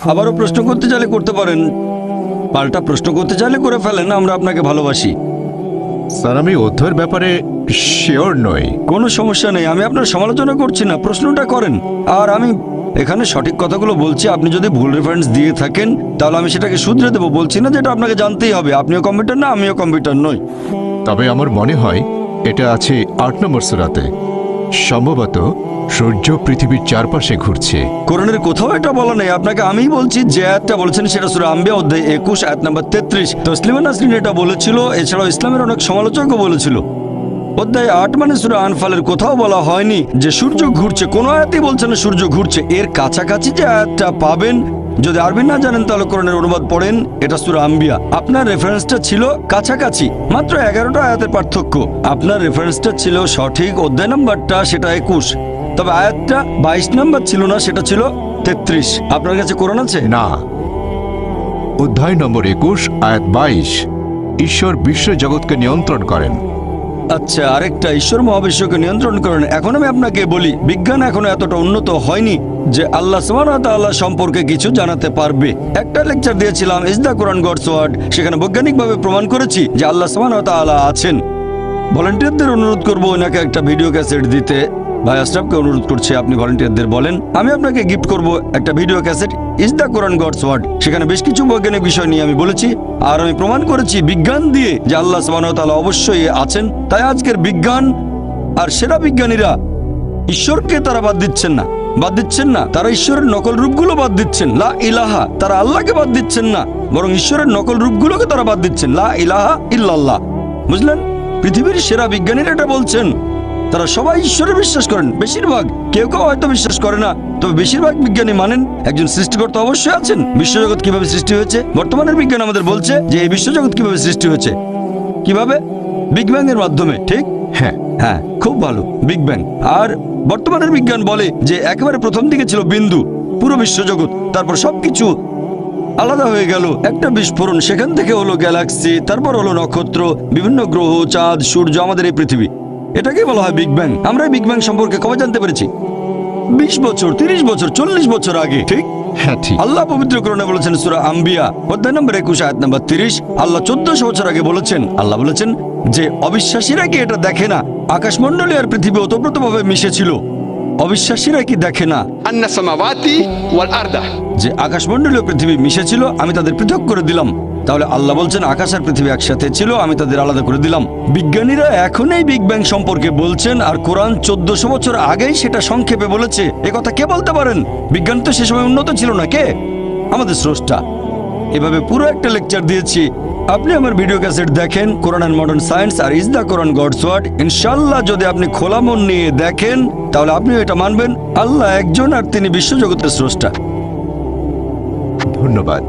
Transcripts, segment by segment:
আবারও প্রশ্ন করতে চাইলে করতে পারেন, পাল্টা প্রশ্ন করতে চাইলে করে ফেলেন, আমরা আপনাকে ভালোবাসি। স্যার, আমি অধ্যয়ের ব্যাপারে শিওর নই। কোনো সমস্যা নেই, আমি আপনার সমালোচনা করছি না, প্রশ্নটা করেন। আর আমি এখানে সঠিক কথাগুলো বলছি, আপনি যদি ভুল রেফারেন্স দিয়ে থাকেন তাহলে আমি সেটাকে শুধরে দেবো। বলছি না যেটা আপনাকে জানতেই হবে, আপনিও কম্পিউটার না, আমিও কম্পিউটার নই। তবে আমার মনে হয় এটা আছে 8 নম্বর সূরাতে। সম্ভবত সূর্য পৃথিবীর চারপাশে ঘুরছে। কোরআনের কোথাও এটা বলা নেই, আপনাকে আমিই বলছি। যে আয়াতটা বলেছেন সেটা সূরা আম্বিয়া অধ্যায় 21 আয়াত নাম্বার 33। তসলিমা নাসরিন এটা বলেছিল, এছাড়াও ইসলামের অনেক সমালোচকও বলেছিল। অধ্যায় 8 মানে সূরা আনফালের কোথাও বলা হয়নি যে সূর্য ঘুরছে, কোনো আয়াতই বলছে না সূর্য ঘুরছে। এর কাছাকাছি যে আয়াতটা পাবেন, যদি আরবি না জানেন তাহলে কোরআনের অনুবাদ পড়েন, এটা সূরা আম্বিয়া। আপনার রেফারেন্সটা ছিল কাছাকাছি, মাত্র 11টা আয়াতের পার্থক্য। আপনার রেফারেন্সটা ছিল সঠিক, অধ্যায় নাম্বারটা সেটা 21, তবে আয়াতটা 22 নাম্বার ছিল না, সেটা ছিল 33। আপনার কাছে কোরআন আছে? না, অধ্যায় নম্বর 21 আয়াত 22, ঈশ্বর বিশ্ব জগৎকে নিয়ন্ত্রণ করেন। আচ্ছা, আরেকটা, ঈশ্বর মহাবিশ্বকে নিয়ন্ত্রণ করেন। এখন আমি আপনাকে বলি, বিজ্ঞান এখনো এতটা উন্নত হয়নি যে আল্লাহ সুবহানাহু ওয়া তাআলা সম্পর্কে কিছু জানাতে পারবে। একটা লেকচার দিয়েছিলাম, is the Quran God's word, সেখানে বৈজ্ঞানিকভাবে প্রমাণ করেছি যে আল্লাহ সুবহানাহু ওয়া তাআলা আছেন। ভলান্টিয়ারদের অনুরোধ করবো ওনাকে একটা ভিডিও ক্যাসেট দিতে। ভাই আশরাফকে অনুরোধ করছি, আপনি ভলান্টিয়ারদের বলেন আমি আপনাকে গিফট করব একটা video cassette, is the Quran God's word. সেখানে বেশ কিছু বৈজ্ঞানিক বিষয় নিয়ে আমি বলেছি, আর আমি প্রমাণ করেছি বিজ্ঞান দিয়ে যে আল্লাহ সুবহানাহু ওয়া তাআলা অবশ্যই আছেন। তাই আজকের বিজ্ঞান আর সেরা বিজ্ঞানীরা ঈশ্বরকে তারা বাদ দিচ্ছেন না, তারা ঈশ্বরের নকল রূপগুলো বাদ দিচ্ছেন। লা ইলাহা, তারা আল্লাহকে বাদ দিচ্ছেন না, বরং ঈশ্বরের নকল রূপগুলোকে তারা বাদ দিচ্ছেন। লা ইলাহা ইল্লাল্লাহ। বুঝলেন? পৃথিবীর সেরা বিজ্ঞানীরা এটা বলছেন। তারা সবাই ঈশ্বরে বিশ্বাস করেন, বেশিরভাগ, কেউ কেউ হয়তো বিশ্বাস করে না, তবে বেশিরভাগ বিজ্ঞানী মানেন একজন সৃষ্টিকর্তা অবশ্যই আছেন। বিশ্বজগৎ কিভাবে সৃষ্টি হয়েছে? বর্তমানের বিজ্ঞান আমাদের বলছে যে এই বিশ্বজগৎ কিভাবে সৃষ্টি হয়েছে। কিভাবে? বিগ ব্যাং এর মাধ্যমে। ঠিক? হ্যাঁ, খুব ভালো, বিগ ব্যাং। আর বর্তমানের বিজ্ঞান বলে যে একেবারে প্রথম দিকে ছিল বিন্দু, পুরো বিশ্বজগৎ, তারপর সবকিছু আলাদা হয়ে গেল, একটা বিস্ফোরণ, সেখান থেকে হলো গ্যালাক্সি, তারপর হলো নক্ষত্র, বিভিন্ন গ্রহ, চাঁদ, সূর্য, আমাদের এই পৃথিবী। এটাকেই বলা হয় বিগ ব্যাং। আমরা বিগ ব্যাং সম্পর্কে কবে জানতে পেরেছি? 20 বছর, 30 বছর, 40 বছর আগে। ঠিক? হ্যাঁ, ঠিক। আল্লাহ পবিত্র কোরআনে বলেছেন সূরা আম্বিয়া অধ্যায় নম্বর 21 আয়াত নম্বর 30, আল্লাহ 1400 বছর আগে বলেছেন, আল্লাহ বলেছেন যে অবিশ্বাসীরা কি এটা দেখে না আকাশমণ্ডলী আর পৃথিবী ওতপ্রোতভাবে মিশেছিল? অবিশ্বাসীরা কি দেখে না أن السماوات والأرض যে আকাশমণ্ডলী ও পৃথিবী মিশেছিল, আমি তাদের পৃথক করে দিলাম? তাহলে আল্লাহ বলছেন আকাশ আর পৃথিবী একসাথে ছিল, আমি তাদের আলাদা করে দিলাম। বিজ্ঞানীরা এখন এই বিগ ব্যাং সম্পর্কে বলছেন, আর কোরআন 1400 বছর আগেই সেটা সংক্ষেপে বলেছে। এ কথা কে বলতে পারেন? বিজ্ঞান তো সে সময় উন্নত ছিল না। কে? আমাদের স্রষ্টা। এভাবে পুরো একটা লেকচার দিয়েছি। আপনি আমার ভিডিও ক্যাসেট দেখেন, কোরআন অ্যান্ড মডার্ন সায়েন্স আর is the Quran God's word. ইনশাআল্লাহ যদি আপনি খোলা মন নিয়ে দেখেন তাহলে আপনিও এটা মানবেন, আল্লাহ একজন আর তিনি বিশ্বজগতের স্রষ্টা। ধন্যবাদ।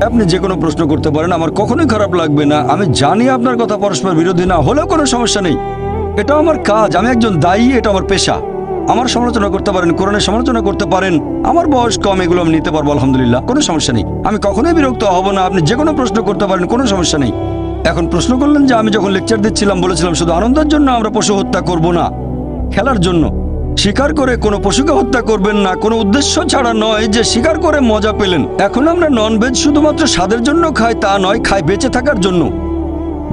আপনি যে কোনো প্রশ্ন করতে পারেন, আমার কখনোই খারাপ লাগবে না। আমি জানি আপনার কথা পরস্পর বিরোধী না হলেও কোনো সমস্যা নেই, এটা আমার কাজ, আমি একজন দায়ী, এটা আমার পেশা। আমার সমালোচনা করতে পারেন, কোরআনের সমালোচনা করতে পারেন, আমার বয়স কম, এগুলো আমি নিতে পারবো, আলহামদুলিল্লাহ, কোনো সমস্যা নেই। আমি কখনোই বিরক্ত হব না, আপনি যে কোনো প্রশ্ন করতে পারেন, কোনো সমস্যা নেই। এখন প্রশ্ন করলেন যে আমি যখন লেকচার দিচ্ছিলাম বলেছিলাম শুধু আনন্দের জন্য আমরা পশু হত্যা করব না, খেলার জন্য। শিকার করে কোনো পশুকে হত্যা করবেন না, কোনো উদ্দেশ্য ছাড়া নয় যে শিকার করে মজা পেলেন। এখন আমরা ননভেজ শুধুমাত্র স্বাদের জন্য খাই তা নয়, খাই বেঁচে থাকার জন্য।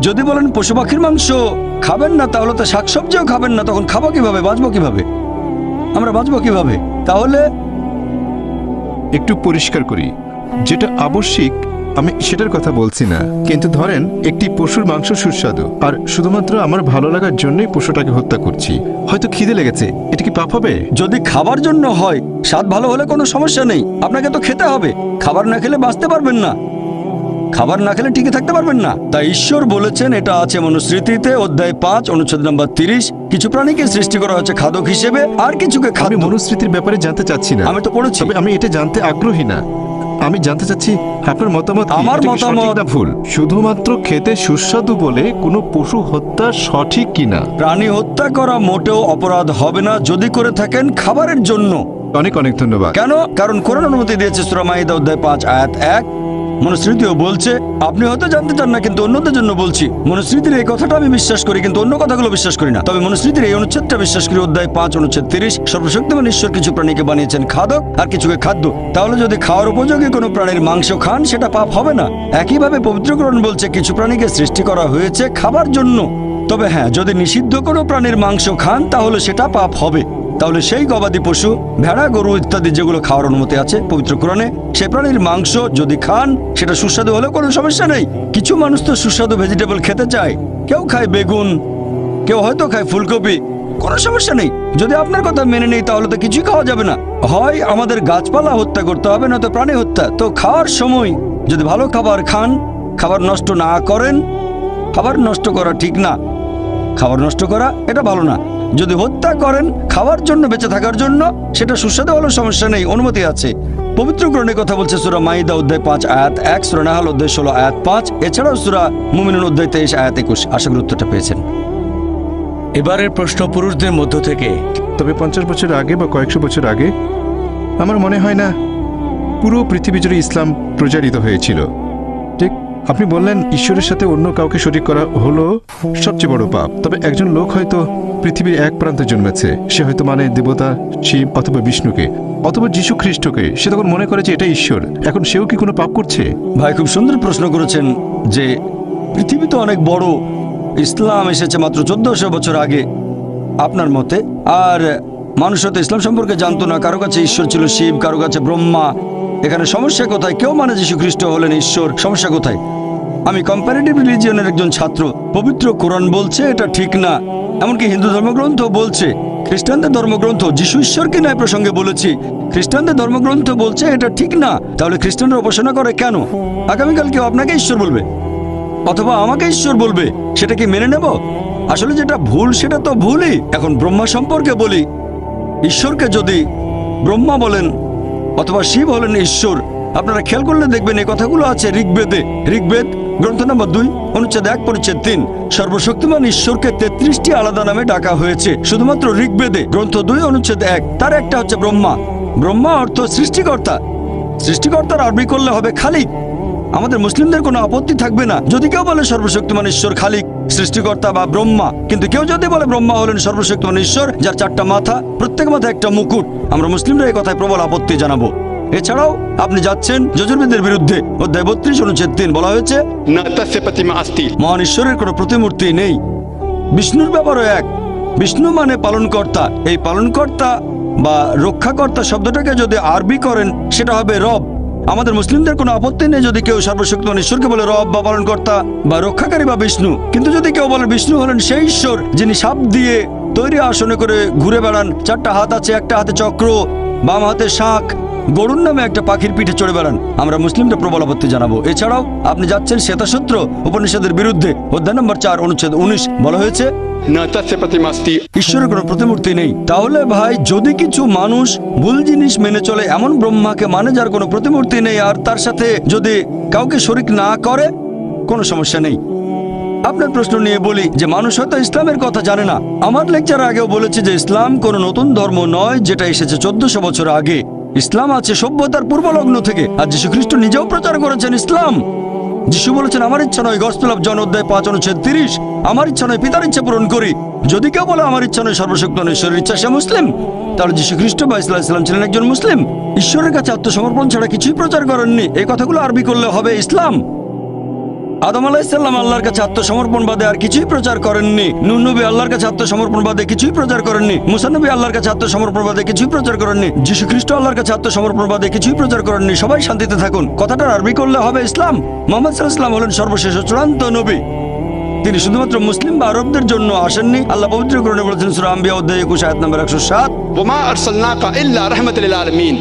যদি বলেন পশু পাখির মাংস খাবেন না, তাহলে তো শাকসবজিও খাবেন না, তখন খাবো কিভাবে? বাঁচবো কিভাবে? আমরা বাঁচবো কিভাবে? তাহলে একটু পরিষ্কার করি, যেটা আবশ্যিক আমি সেটার কথা বলছি না, কিন্তু ধরেন একটি পশুর মাংস সুস্বাদু, আর শুধুমাত্র আমার ভালো লাগার জন্যই পশুটাকে হত্যা করছি। হয়তো খিদে লেগেছে, এটা কি পাপ হবে? যদি খাবার জন্য হয়, স্বাদ ভালো হলে কোনো সমস্যা নেই, আপনাকে তো খেতে হবে। খাবার না খেলে বাঁচতে পারবেন না, খাবার না খেলে টিকে থাকতে পারবেন না। তাই ঈশ্বর বলেছেন, এটা আছে মনুস্মৃতিতে অধ্যায় 5 অনুচ্ছেদ নম্বর 30, কিছু প্রাণীকে সৃষ্টি করা হচ্ছে খাদক হিসেবে, আর কিছুকে আমি খাদ্য। মনুস্মৃতির ব্যাপারে জানতে চাচ্ছি না, আমি তো পড়েছি। তবে আমি এটা জানতে আগ্রহী না। আমি জানতে চাচ্ছি আপনার মতামত কি? আমার এটা কি মতামত- সঠিক না ভুল? শুধুমাত্র খেতে সুস্বাদু বলে কোনো পশু হত্যা সঠিক কিনা? প্রাণী হত্যা করা মোটেও অপরাধ হবে না যদি করে থাকেন খাবারের জন্য। অনেক অনেক ধন্যবাদ। কেন? কারণ কোরআন অনুমতি দিয়েছে সূরা মাইদা অধ্যায় 5 আয়াত 1, মনুস্মৃতিও বলছে, আপনি হয়তো জানতে চান না কিন্তু অন্যদের জন্য বলছি, মনুস্মৃতির এই কথাটা আমি বিশ্বাস করি কিন্তু অন্য কথাগুলো বিশ্বাস করি না। তবে মনুস্মৃতির এই অনুচ্ছেদটা বিশ্বাস করি, অধ্যায় 5 অনুচ্ছেদ 30, সর্বশক্তিমান ঈশ্বর কিছু প্রাণীকে বানিয়েছেন খাদক আর কিছুকে খাদ্য। তাহলে যদি খাওয়ার উপযোগী কোনো প্রাণীর মাংস খান সেটা পাপ হবে না। একইভাবে পবিত্রকরণ বলছে কিছু প্রাণীকে সৃষ্টি করা হয়েছে খাবার জন্য। তবে হ্যাঁ, যদি নিষিদ্ধ কোনো প্রাণীর মাংস খান তাহলে সেটা পাপ হবে। তাহলে সেই গবাদি পশু, ভেড়া, গরু ইত্যাদি যেগুলো খাওয়ার অনুমতি আছে পবিত্র কোরআনে, সে প্রাণীর মাংস যদি খান সেটা সুস্বাদু হলেও কোনো সমস্যা নেই। কিছু মানুষ তো সুস্বাদু ভেজিটেবল খেতে চায়, কেউ খায় বেগুন, কেউ হয়তো খায় ফুলকপি, কোনো সমস্যা নেই। যদি আপনার কথা মেনে নেই তাহলে তো কিছুই খাওয়া যাবে না। হয় আমাদের গাছপালা হত্যা করতে হবে, নয়তো প্রাণী হত্যা। তো খাওয়ার সময় যদি ভালো খাবার খান, খাবার নষ্ট না করেন, খাবার নষ্ট করা ঠিক না, খাবার নষ্ট করা এটা ভালো না। যদি হত্যা করেন খাওয়ার জন্য, বেঁচে থাকার জন্য, সেটা সুস্বাদু হলেও সমস্যা নেই, অনুমতি আছে। পবিত্র কোরআনের কথা বলছে সূরা মাইদা অধ্যায় 5 আয়াত 1, সূরা নাহল অধ্যায় 16 আয়াত 5, এছাড়াও সূরা মুমিনুন অধ্যায় 23 আয়াত 21। আশা করি উত্তরটা পেয়েছেন। এবারের প্রশ্ন পুরুষদের মধ্য থেকে। তবে 50 বছর আগে বা কয়েকশো বছর আগে আমার মনে হয় না পুরো পৃথিবী জুড়ে ইসলাম প্রচারিত হয়েছিল। ঠিক আপনি বললেন ঈশ্বরের সাথে অন্য কাউকে শরীক করা হলো সবচেয়ে বড় পাপ। তবে একজন লোক হয়তো পৃথিবীর এক প্রান্তে জন্মেছে, সে হয়তো মানে দেবতা শিব অথবা বিষ্ণুকে অথবা যীশু খ্রিস্টকে, সে তখন মনে করে যে এটা ঈশ্বর। এখন সেও কি কোনো পাপ করছে? ভাই খুব সুন্দর প্রশ্ন করেছেন যে পৃথিবী তো অনেক বড়, ইসলাম এসেছে মাত্র 1400 বছর আগে আপনার মতে, আর মানুষ হয়তো ইসলাম সম্পর্কে জানতো না। কারো কাছে ঈশ্বর ছিল শিব, কারো কাছে ব্রহ্মা। এখানে সমস্যা কোথায়? কেউ মানে যীশু খ্রিস্ট হলেন ঈশ্বর, সমস্যা কোথায়? আমি কম্পারেটিভ রিলিজিয়নের একজন ছাত্র। পবিত্র কোরআন বলছে এটা ঠিক না, এমনকি হিন্দু ধর্মগ্রন্থ বলছে, খ্রিস্টানদের ধর্মগ্রন্থ, যিশু ঈশ্বরকে ন্যায় প্রসঙ্গে বলেছি, খ্রিস্টানদের ধর্মগ্রন্থ বলছে এটা ঠিক না। তাহলে খ্রিস্টানরা উপাসনা করে কেন? আগামীকাল কেউ আপনাকে ঈশ্বর বলবে অথবা আমাকে ঈশ্বর বলবে, সেটা কি মেনে নেব? আসলে যেটা ভুল সেটা তো ভুলই। এখন ব্রহ্মা সম্পর্কে বলি, ঈশ্বরকে যদি ব্রহ্মা বলেন অথবা শিব হলেন ঈশ্বর, আপনারা খেয়াল করলে দেখবেন এই কথাগুলো আছে ঋগ্বেদে। ঋগ্বেদ গ্রন্থ নম্বর 2 অনুচ্ছেদ 1 পরিচ্ছেদ 3, সর্বশক্তিমান ঈশ্বরকে 33টি আলাদা নামে ডাকা হয়েছে শুধুমাত্র ঋগ্বেদে গ্রন্থ 2 অনুচ্ছেদ 1। তার একটা হচ্ছে ব্রহ্মা। ব্রহ্মা অর্থ সৃষ্টিকর্তা। সৃষ্টিকর্তার আরবি করলে হবে খালিক। আমাদের মুসলিমদের কোনো আপত্তি থাকবে না যদি কেউ বলে সর্বশক্তিমান ঈশ্বর খালিক, সৃষ্টিকর্তা বা ব্রহ্মা। কিন্তু কেউ যদি বলে ব্রহ্মা হলেন সর্বশক্তিমান ঈশ্বর যার 4টা মাথা, প্রত্যেক মাথায় একটা মুকুট, আমরা মুসলিমরা এই কথায় প্রবল আপত্তি জানাবো। এছাড়াও আপনি যাচ্ছেন যজুর্বেদের বিরুদ্ধে। অধ্যায় 32 অনুচ্ছেদ 3 বলা হয়েছে न तस्य प्रतिमा अस्ति। মহান ঈশ্বরের কোনো প্রতিমূর্তি নেই। বিষ্ণুর ব্যাপারও এক। বিষ্ণু মানে পালনকর্তা। এই পালনকর্তা বা রক্ষাকর্তা শব্দটাকে যদি আরবি করেন সেটা হবে রব। আমাদের মুসলিমদের কোনো আপত্তি নেই যদি কেউ সর্বশক্তিমান ঈশ্বরকে বলে রব বা পালনকর্তা বা রক্ষাকারী বা বিষ্ণু। কিন্তু যদি কেউ বলে বিষ্ণু হলেন সেই ঈশ্বর যিনি সাপ দিয়ে তৈরি আসনে করে ঘুরে বেড়ান, 4টা হাত আছে, একটা হাতে চক্র, বাম হাতে শাঁখ, গরুর নামে একটা পাখির পিঠে চড়ে বেড়ান, আমরা মুসলিমরা প্রবল আপত্তি জানাবো। এছাড়াও আপনি যাচ্ছেন শ্বেতাসূত্র উপনিষদের বিরুদ্ধে। অধ্যায় নম্বর 4 অনুচ্ছেদ 19 বলা হয়েছে न तस्य प्रतिमा अस्ति। ঈশ্বরের কোনো প্রতিমূর্তি নেই। তাহলে ভাই যদি কিছু মানুষ ভুল জিনিস মেনে চলে, এমন ব্রহ্মাকে মানে যার কোনো প্রতিমূর্তি নেই, আর তার সাথে যদি কাউকে শরীক না করে, কোনো সমস্যা নেই। আপনার প্রশ্ন নিয়ে বলি যে মানুষ হয়তো ইসলামের কথা জানে না। আমার লেকচার আগেও বলেছি যে ইসলাম কোনো নতুন ধর্ম নয় যেটা এসেছে 1400 বছর আগে। ইসলাম আছে সভ্যতার পূর্বলগ্ন থেকে, আর যীশু খ্রিস্ট নিজেও প্রচার করেছেন ইসলাম। যিশু বলেছেন আমার ইচ্ছা নয়, গসপেল অফ জন অধ্যায় 5 অনুচ্ছেদ 30, আমার ইচ্ছা নয়, পিতার ইচ্ছা পূরণ করি। যদি কেউ বলে আমার ইচ্ছা নয়, সর্বশক্তিমান ঈশ্বরের ইচ্ছা, সে মুসলিম। তাহলে যীশু খ্রিস্ট বা ইসলাম ছিলেন একজন মুসলিম। ঈশ্বরের কাছে আত্মসমর্পণ ছাড়া কিছুই প্রচার করেননি। এই কথাগুলো আরবি করলে হবে ইসলাম। আদম আলাইহিসসালাম আল্লাহর কাছে আত্মসমর্পণ বাদে আর কিছুই প্রচার করেননি। নূহ নবী আল্লাহর কাছে আত্মসমর্পণ বাদে কিছুই প্রচার করেননি। মুসা নবী আল্লাহর কাছে আত্মসমর্পণ বাদে কিছুই প্রচার করেননি। যীশু খ্রিস্ট আল্লাহর কাছে আত্মসমর্পণ বাদে কিছুই প্রচার করেননি। সবাই শান্তিতে থাকুন, কথাটার আরবি করলে হবে ইসলাম। মুহাম্মদ সাল্লাল্লাহু আলাইহি ওয়াসাল্লাম হলেন সর্বশেষ ও চূড়ান্ত নবী। তিনি শুধুমাত্র মুসলিম বা আরবদের জন্য আসেননি। আল্লাহ পবিত্র কোরআনে বলেছেন সূরা আম্বিয়া অধ্যায় 21 আয়াত নম্বর 107, وما أرسلناك إلا رحمة للعالمين।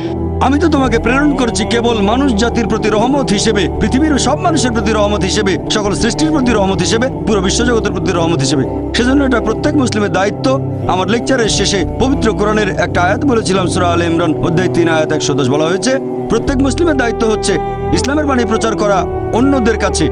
আমি তো তোমাকে প্রেরণ করেছি কেবল মানুষ জাতির প্রতি রহমত হিসেবে, পৃথিবীর সব মানুষের প্রতি রহমত হিসেবে, সকল সৃষ্টির প্রতি রহমত হিসেবে, পুরো বিশ্বজগতের প্রতি রহমত হিসেবে। সেজন্য এটা প্রত্যেক মুসলিমের দায়িত্ব। আমার লেকচারের শেষে পবিত্র কোরআনের একটা আয়াত বলেছিলাম, সূরা আলে ইমরান অধ্যায় 3 আয়াত 110 বলা হয়েছে প্রত্যেক মুসলিমের দায়িত্ব হচ্ছে ইসলামের বাণী প্রচার করা অন্যদের কাছে।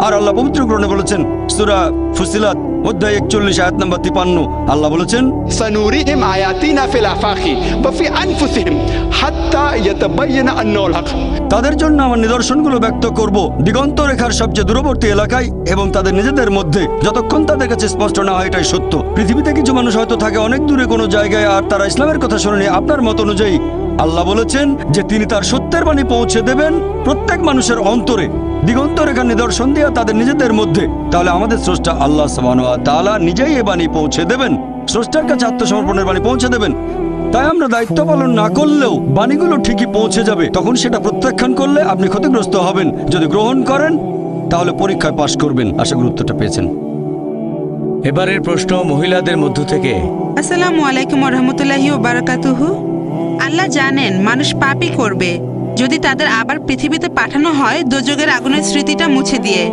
আর আল্লাহ পবিত্র কোরআনে বলেছেন সূরা ফুসিলাত অধ্যায় 41 আয়াত নম্বর 53, আল্লাহ বলেছেন سنريهم آياتنا في الآفاق وفي أنفسهم حتى يتبين أنه الحق তাদের জন্য আমার নিদর্শনগুলো ব্যক্ত করব দিগন্ত রেখার সবচেয়ে দূরবর্তী এলাকায় এবং তাদের নিজেদের মধ্যে, যতক্ষণ তাদের কাছে স্পষ্ট না হয় এটাই সত্য। পৃথিবীতে কিছু মানুষ হয়তো থাকে অনেক দূরে কোনো জায়গায়, আর তারা ইসলামের কথা শোনেনি। আপনার মত অনুযায়ী আল্লাহ বলেছেন যে তিনি তার সত্যের বাণী পৌঁছে দেবেন প্রত্যেক মানুষের অন্তরে দিগন্ত রেখার নিদর্শন দিয়ে তাদের নিজেদের মধ্যে। তাহলে আমাদের স্রষ্টা আল্লাহ সুবহানাহু ওয়া তাআলা নিজেই এই বাণী পৌঁছে দেবেন, স্রষ্টার কাছে আত্মসমর্পণের বাণী পৌঁছে দেবেন। তাই আমরা দায়িত্ব পালন না করলেও বাণীগুলো ঠিকই পৌঁছে যাবে। তখন সেটা প্রত্যাখ্যান করলে আপনি ক্ষতিগ্রস্ত হবেন, যদি গ্রহণ করেন তাহলে পরীক্ষায় পাশ করবেন। আশা করি উত্তরটা পেয়েছেন। এবারের প্রশ্ন মহিলাদের মধ্য থেকে। আসসালামু আলাইকুম রহমতুল্লাহি ও বারাকাতুহু। আল্লাহ জানেন মানুষ পাপই করবে যদি তাদের আবার পৃথিবীতে পাঠানো হয় দোজখের আগুনের স্মৃতিটা মুছে দিয়ে।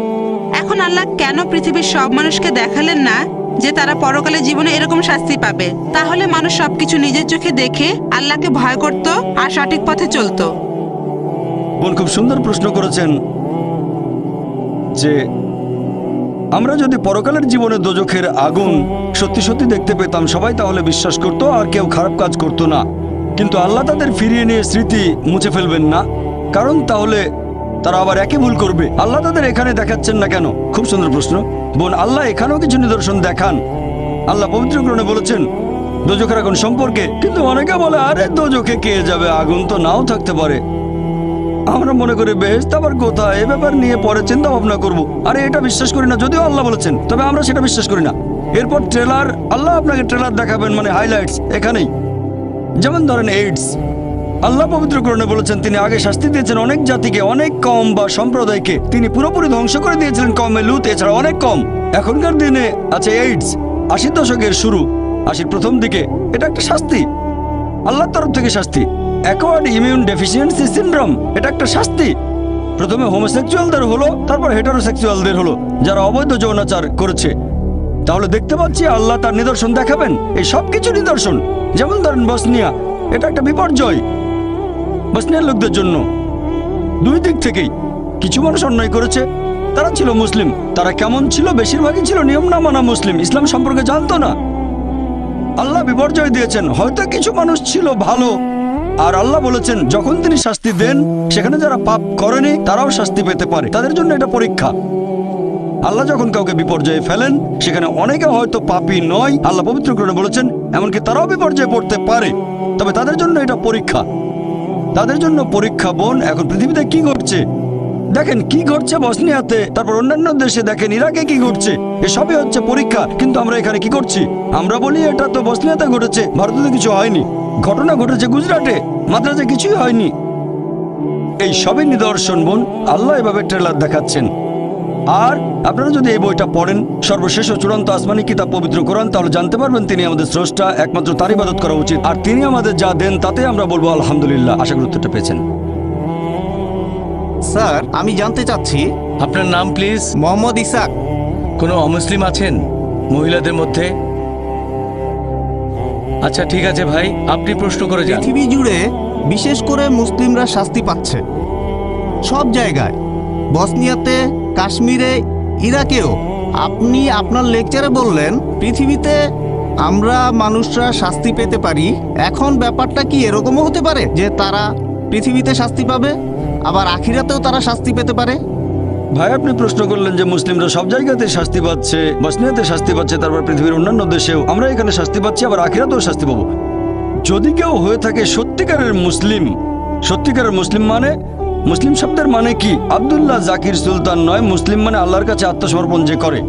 এখন আল্লাহ কেন পৃথিবীর সব মানুষকে দেখালেন না যে তারা পরকালে জীবনে এরকম শাস্তি পাবে? তাহলে মানুষ সবকিছু নিজের চোখে দেখে আল্লাহকে ভয় করত আর সঠিক পথে চলতো। বোন খুব সুন্দর প্রশ্ন করেছেন যে আমরা যদি পরকালের জীবনে দোজখের আগুন সত্যি সত্যি দেখতে পেতাম, সবাই তাহলে বিশ্বাস করত আর কেউ খারাপ কাজ করত না। কিন্তু আল্লাহ তাদের ফিরিয়ে নিয়ে স্মৃতি মুছে ফেলবেন না, কারণ তাহলে তারা আবার একই ভুল করবে। আল্লাহ তাদের এখানে দেখাচ্ছেন না কেন? খুব সুন্দর প্রশ্ন বোন। আল্লাহ এখানেও কিছু নিদর্শন দেখান। আল্লাহ পবিত্র কোরআনে বলেছেন দোজখের আগুন সম্পর্কে, কিন্তু অনেকে বলে আরে দোজখে কে যাবে, আগুন তো নাও থাকতে পারে। আমরা মনে করি বেহেশত আবার কোথায়, এ ব্যাপার নিয়ে পরে চিন্তা ভাবনা করবো। আরে এটা বিশ্বাস করি না, যদিও আল্লাহ বলেছেন, তবে আমরা সেটা বিশ্বাস করি না। এরপর ট্রেলার, আল্লাহ আপনাকে ট্রেলার দেখাবেন, মানে হাইলাইটস এখানেই। যেমন ধরেন এইডস, আল্লাহ পবিত্র কোরআনে বলেছেন তিনি আগে শাস্তি দিয়েছেন অনেক জাতিকে, অনেক কম বা সম্প্রদায়কে তিনি পুরোপুরি ধ্বংস করে দিয়েছিলেন কমে লুত, এছাড়া অনেক কম। এখনকার দিনে আছে এইডস, ৮০ দশকের শুরু, ৮০ প্রথম দিকে। এটা একটা শাস্তি, আল্লাহর তরফ থেকে শাস্তি। অ্যাকোয়ার্ড ইমিউন ডেফিসিয়েন্সি সিনড্রোম, এটা একটা শাস্তি। প্রথমে হোমোসেক্সুয়ালদের হলো, তারপর হেটারোসেক্সুয়ালদের হলো, যারা অবৈধ যৌনাচার করেছে। তাহলে দেখতে পাচ্ছি আল্লাহ তার নিদর্শন দেখাবেন, এই সব কিছু নিদর্শন। যেমন ধরেন বসনিয়া, এটা একটা বিপর্যয় বসনিয়ার লোকদের জন্য। দুই দিক থেকেই কিছু মানুষ অন্যায় করেছে, তারা ছিল মুসলিম। তারা কেমন ছিল? বেশিরভাগই ছিল নিয়ম না মানা মুসলিম, ইসলাম সম্পর্কে জানতো না। আল্লাহ বিপর্যয় দিয়েছেন। হয়তো কিছু মানুষ ছিল ভালো, আর আল্লাহ বলেছেন যখন তিনি শাস্তি দেন সেখানে যারা পাপ করেনি তারাও শাস্তি পেতে পারে, তাদের জন্য এটা পরীক্ষা। আল্লাহ যখন কাউকে বিপর্যয়ে ফেলেন সেখানে অনেকে হয়তো পাপী নয়, আল্লাহ পবিত্র কোরআনে বলেছেন এমনকি তারাও বিপর্যয়ে পড়তে পারে, তবে তাদের জন্য এটা পরীক্ষা। তাদের জন্য পরীক্ষা বোন। এখন পৃথিবীতে কি ঘটছে দেখেন, কি ঘটছে বসনিয়াতে, তারপর অন্যান্য দেশে দেখেন, ইরাকে কি ঘটছে, এসবই হচ্ছে পরীক্ষা। কিন্তু আমরা এখানে কি করছি? আমরা বলি এটা তো বসনিয়াতে ঘটেছে, ভারতে কিছু হয়নি। ঘটনা ঘটেছে গুজরাটে, মাদ্রাজে কিছুই হয়নি। এই সবই নিদর্শন বোন। আল্লাহ এভাবে ট্রেলার দেখাচ্ছেন। আর আপনারা যদি এই বইটা পড়েন, সর্বশেষ ও চূড়ান্ত আসমানি কিতাব পবিত্র কোরআন, তাহলে জানতে পারবেন তিনি আমাদের স্রষ্টা, একমাত্র তার ইবাদত করা উচিত। আর তিনি আমাদের যা দেন তাতে আমরা বলবো আলহামদুলিল্লাহ। আশা করি উত্তরটা পেয়েছেন। স্যার, আমি জানতে চাচ্ছি, আপনার নাম প্লিজ? মোহাম্মদ ইসাক। কোনো অমুসলিম আছেন মহিলাদের মধ্যে? আচ্ছা ঠিক আছে ভাই, আপনি প্রশ্ন করে যান। পৃথিবী জুড়ে বিশেষ করে মুসলিমরা শাস্তি পাচ্ছে সব জায়গায়, বসনিয়াতে, কাশ্মীরে, ইরাকেও। আপনি আপনার লেকচারে বললেন পৃথিবীতে আমরা মানুষরা শাস্তি পেতে পারি। এখন ব্যাপারটা কি এরকমও হতে পারে যে তারা পৃথিবীতে শাস্তি পাবে আবার আখিরাতেও তারা শাস্তি পেতে পারে? ভাই আপনি প্রশ্ন করলেন যে মুসলিমরা সব জায়গাতে শাস্তি পাচ্ছে, বসনিয়াতে শাস্তি পাচ্ছে, তারপর পৃথিবীর অন্যান্য দেশেও আমরা এখানে শাস্তি পাচ্ছি, আবার আখিরাতেও শাস্তি পাবো। যদি কেউ হয়ে থাকে সত্যিকারের মুসলিম, সত্যিকারের মুসলিম মানে, মুসলিম শব্দের মানে কি? আব্দুল্লাহ জাকির সুলতান নয়, মুসলিম মানে আল্লাহর কাছে আত্মসমর্পণ যে করে।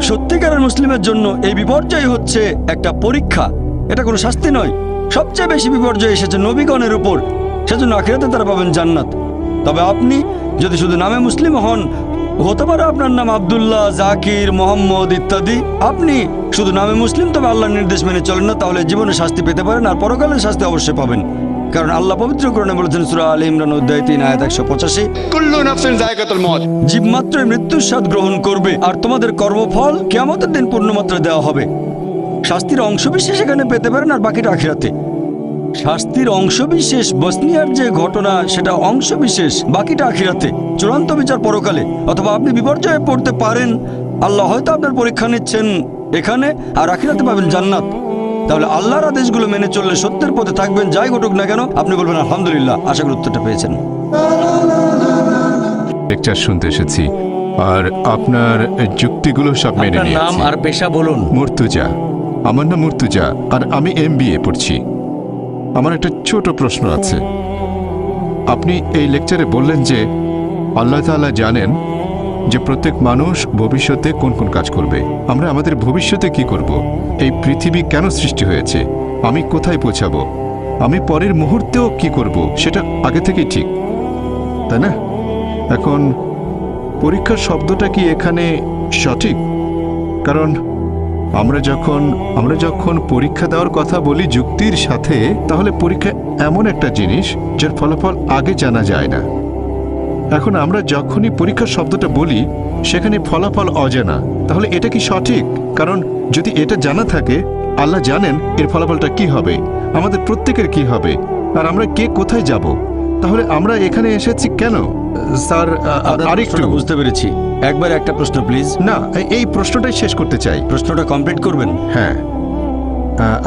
সত্যিকারের মুসলিমের জন্য এই বিপর্যয় হচ্ছে একটা পরীক্ষা, এটা কোনো শাস্তি নয়। সবচেয়ে বেশি বিপর্যয় এসেছে নবীগণের উপর, সেজন্য আখিরাতে তারা পাবেন জান্নাত। তবে আপনি যদি শুধু নামে মুসলিম হন, হতে পারে আপনার নাম আব্দুল্লাহ, জাকির, মোহাম্মদ ইত্যাদি, আপনি শুধু নামে মুসলিম তবে আল্লাহর নির্দেশ মেনে চলেন না, তাহলে জীবনে শাস্তি পেতে পারেন, আর পরকালের শাস্তি অবশ্যই পাবেন। কারণ আল্লাহ পবিত্র কোরআনে বলেছেন সূরা আলে ইমরান অধ্যায় ৩ আয়াত ১৮৫, কুল্লু নাফসিন যায়কাতুল মউত। জীব মাত্রই মৃত্যুর স্বাদ গ্রহণ করবে, আর তোমাদের কর্মফল কিয়ামতের দিন পূর্ণমাত্রায় দেওয়া হবে। শাস্তির অংশবিশেষ এখানে পেতে পারেন, আর বাকিটা আখিরাতে। শাস্তির অংশবিশেষ বসনিয়ার যে ঘটনা সেটা অংশবিশেষ, বাকিটা আখিরাতে, চূড়ান্ত বিচার পরকালে। অথবা আপনি বিপর্যয়ে পড়তে পারেন, আল্লাহ হয়তো আপনার পরীক্ষা নিচ্ছেন এখানে, আর আখিরাতে পাবেন জান্নাত। তাহলে আল্লাহর আদেশগুলো মেনে চললে সত্যের পথে থাকবেন, যাই ঘটুক না কেন আপনি বলবেন আলহামদুলিল্লাহ, আশা করি উত্তরটা পেয়েছেন। লেকচার শুনতে এসেছি, আর আপনার যুক্তিগুলো সব মেনে আপনার নাম নিয়েছি। আর পেশা বলুন। মুর্তুজা, আমার নাম মুর্তুজা, আর আমি MBA পড়ছি। আমার একটা ছোট প্রশ্ন আছে। আপনি এই লেকচারে বললেন যে আল্লাহ তাআলা জানেন যে প্রত্যেক মানুষ ভবিষ্যতে কোন কোন কাজ করবে। আমরা আমাদের ভবিষ্যতে কি করব? এই পৃথিবী কেন সৃষ্টি হয়েছে? আমি কোথায় পৌঁছাবো? আমি পরের মুহূর্তেও কি করব সেটা আগে থেকেই ঠিক, তাই না? এখন পরীক্ষা শব্দটা কি এখানে সঠিক? কারণ আমরা যখন পরীক্ষা দেওয়ার কথা বলি যুক্তির সাথে, তাহলে পরীক্ষা এমন একটা জিনিস যার ফলাফল আগে জানা যায় না। এখন আমরা যখনই পরীক্ষা শব্দটা বলি সেখানে ফলাফল অজানা, তাহলে এটা কি সঠিক? কারণ যদি এটা জানা থাকে, আল্লাহ জানেন এর ফলাফলটা কি হবে, আমাদের প্রত্যেকের কি হবে, আর আমরা কে কোথায় যাব, তাহলে আমরা এখানে এসেছি কেন? স্যার, আরেকটু প্রশ্নটা বুঝতে পেরেছি, একবার একটা প্রশ্ন প্লিজ। না, এই প্রশ্নটাই শেষ করতে চাই। প্রশ্নটা কমপ্লিট করবেন। হ্যাঁ,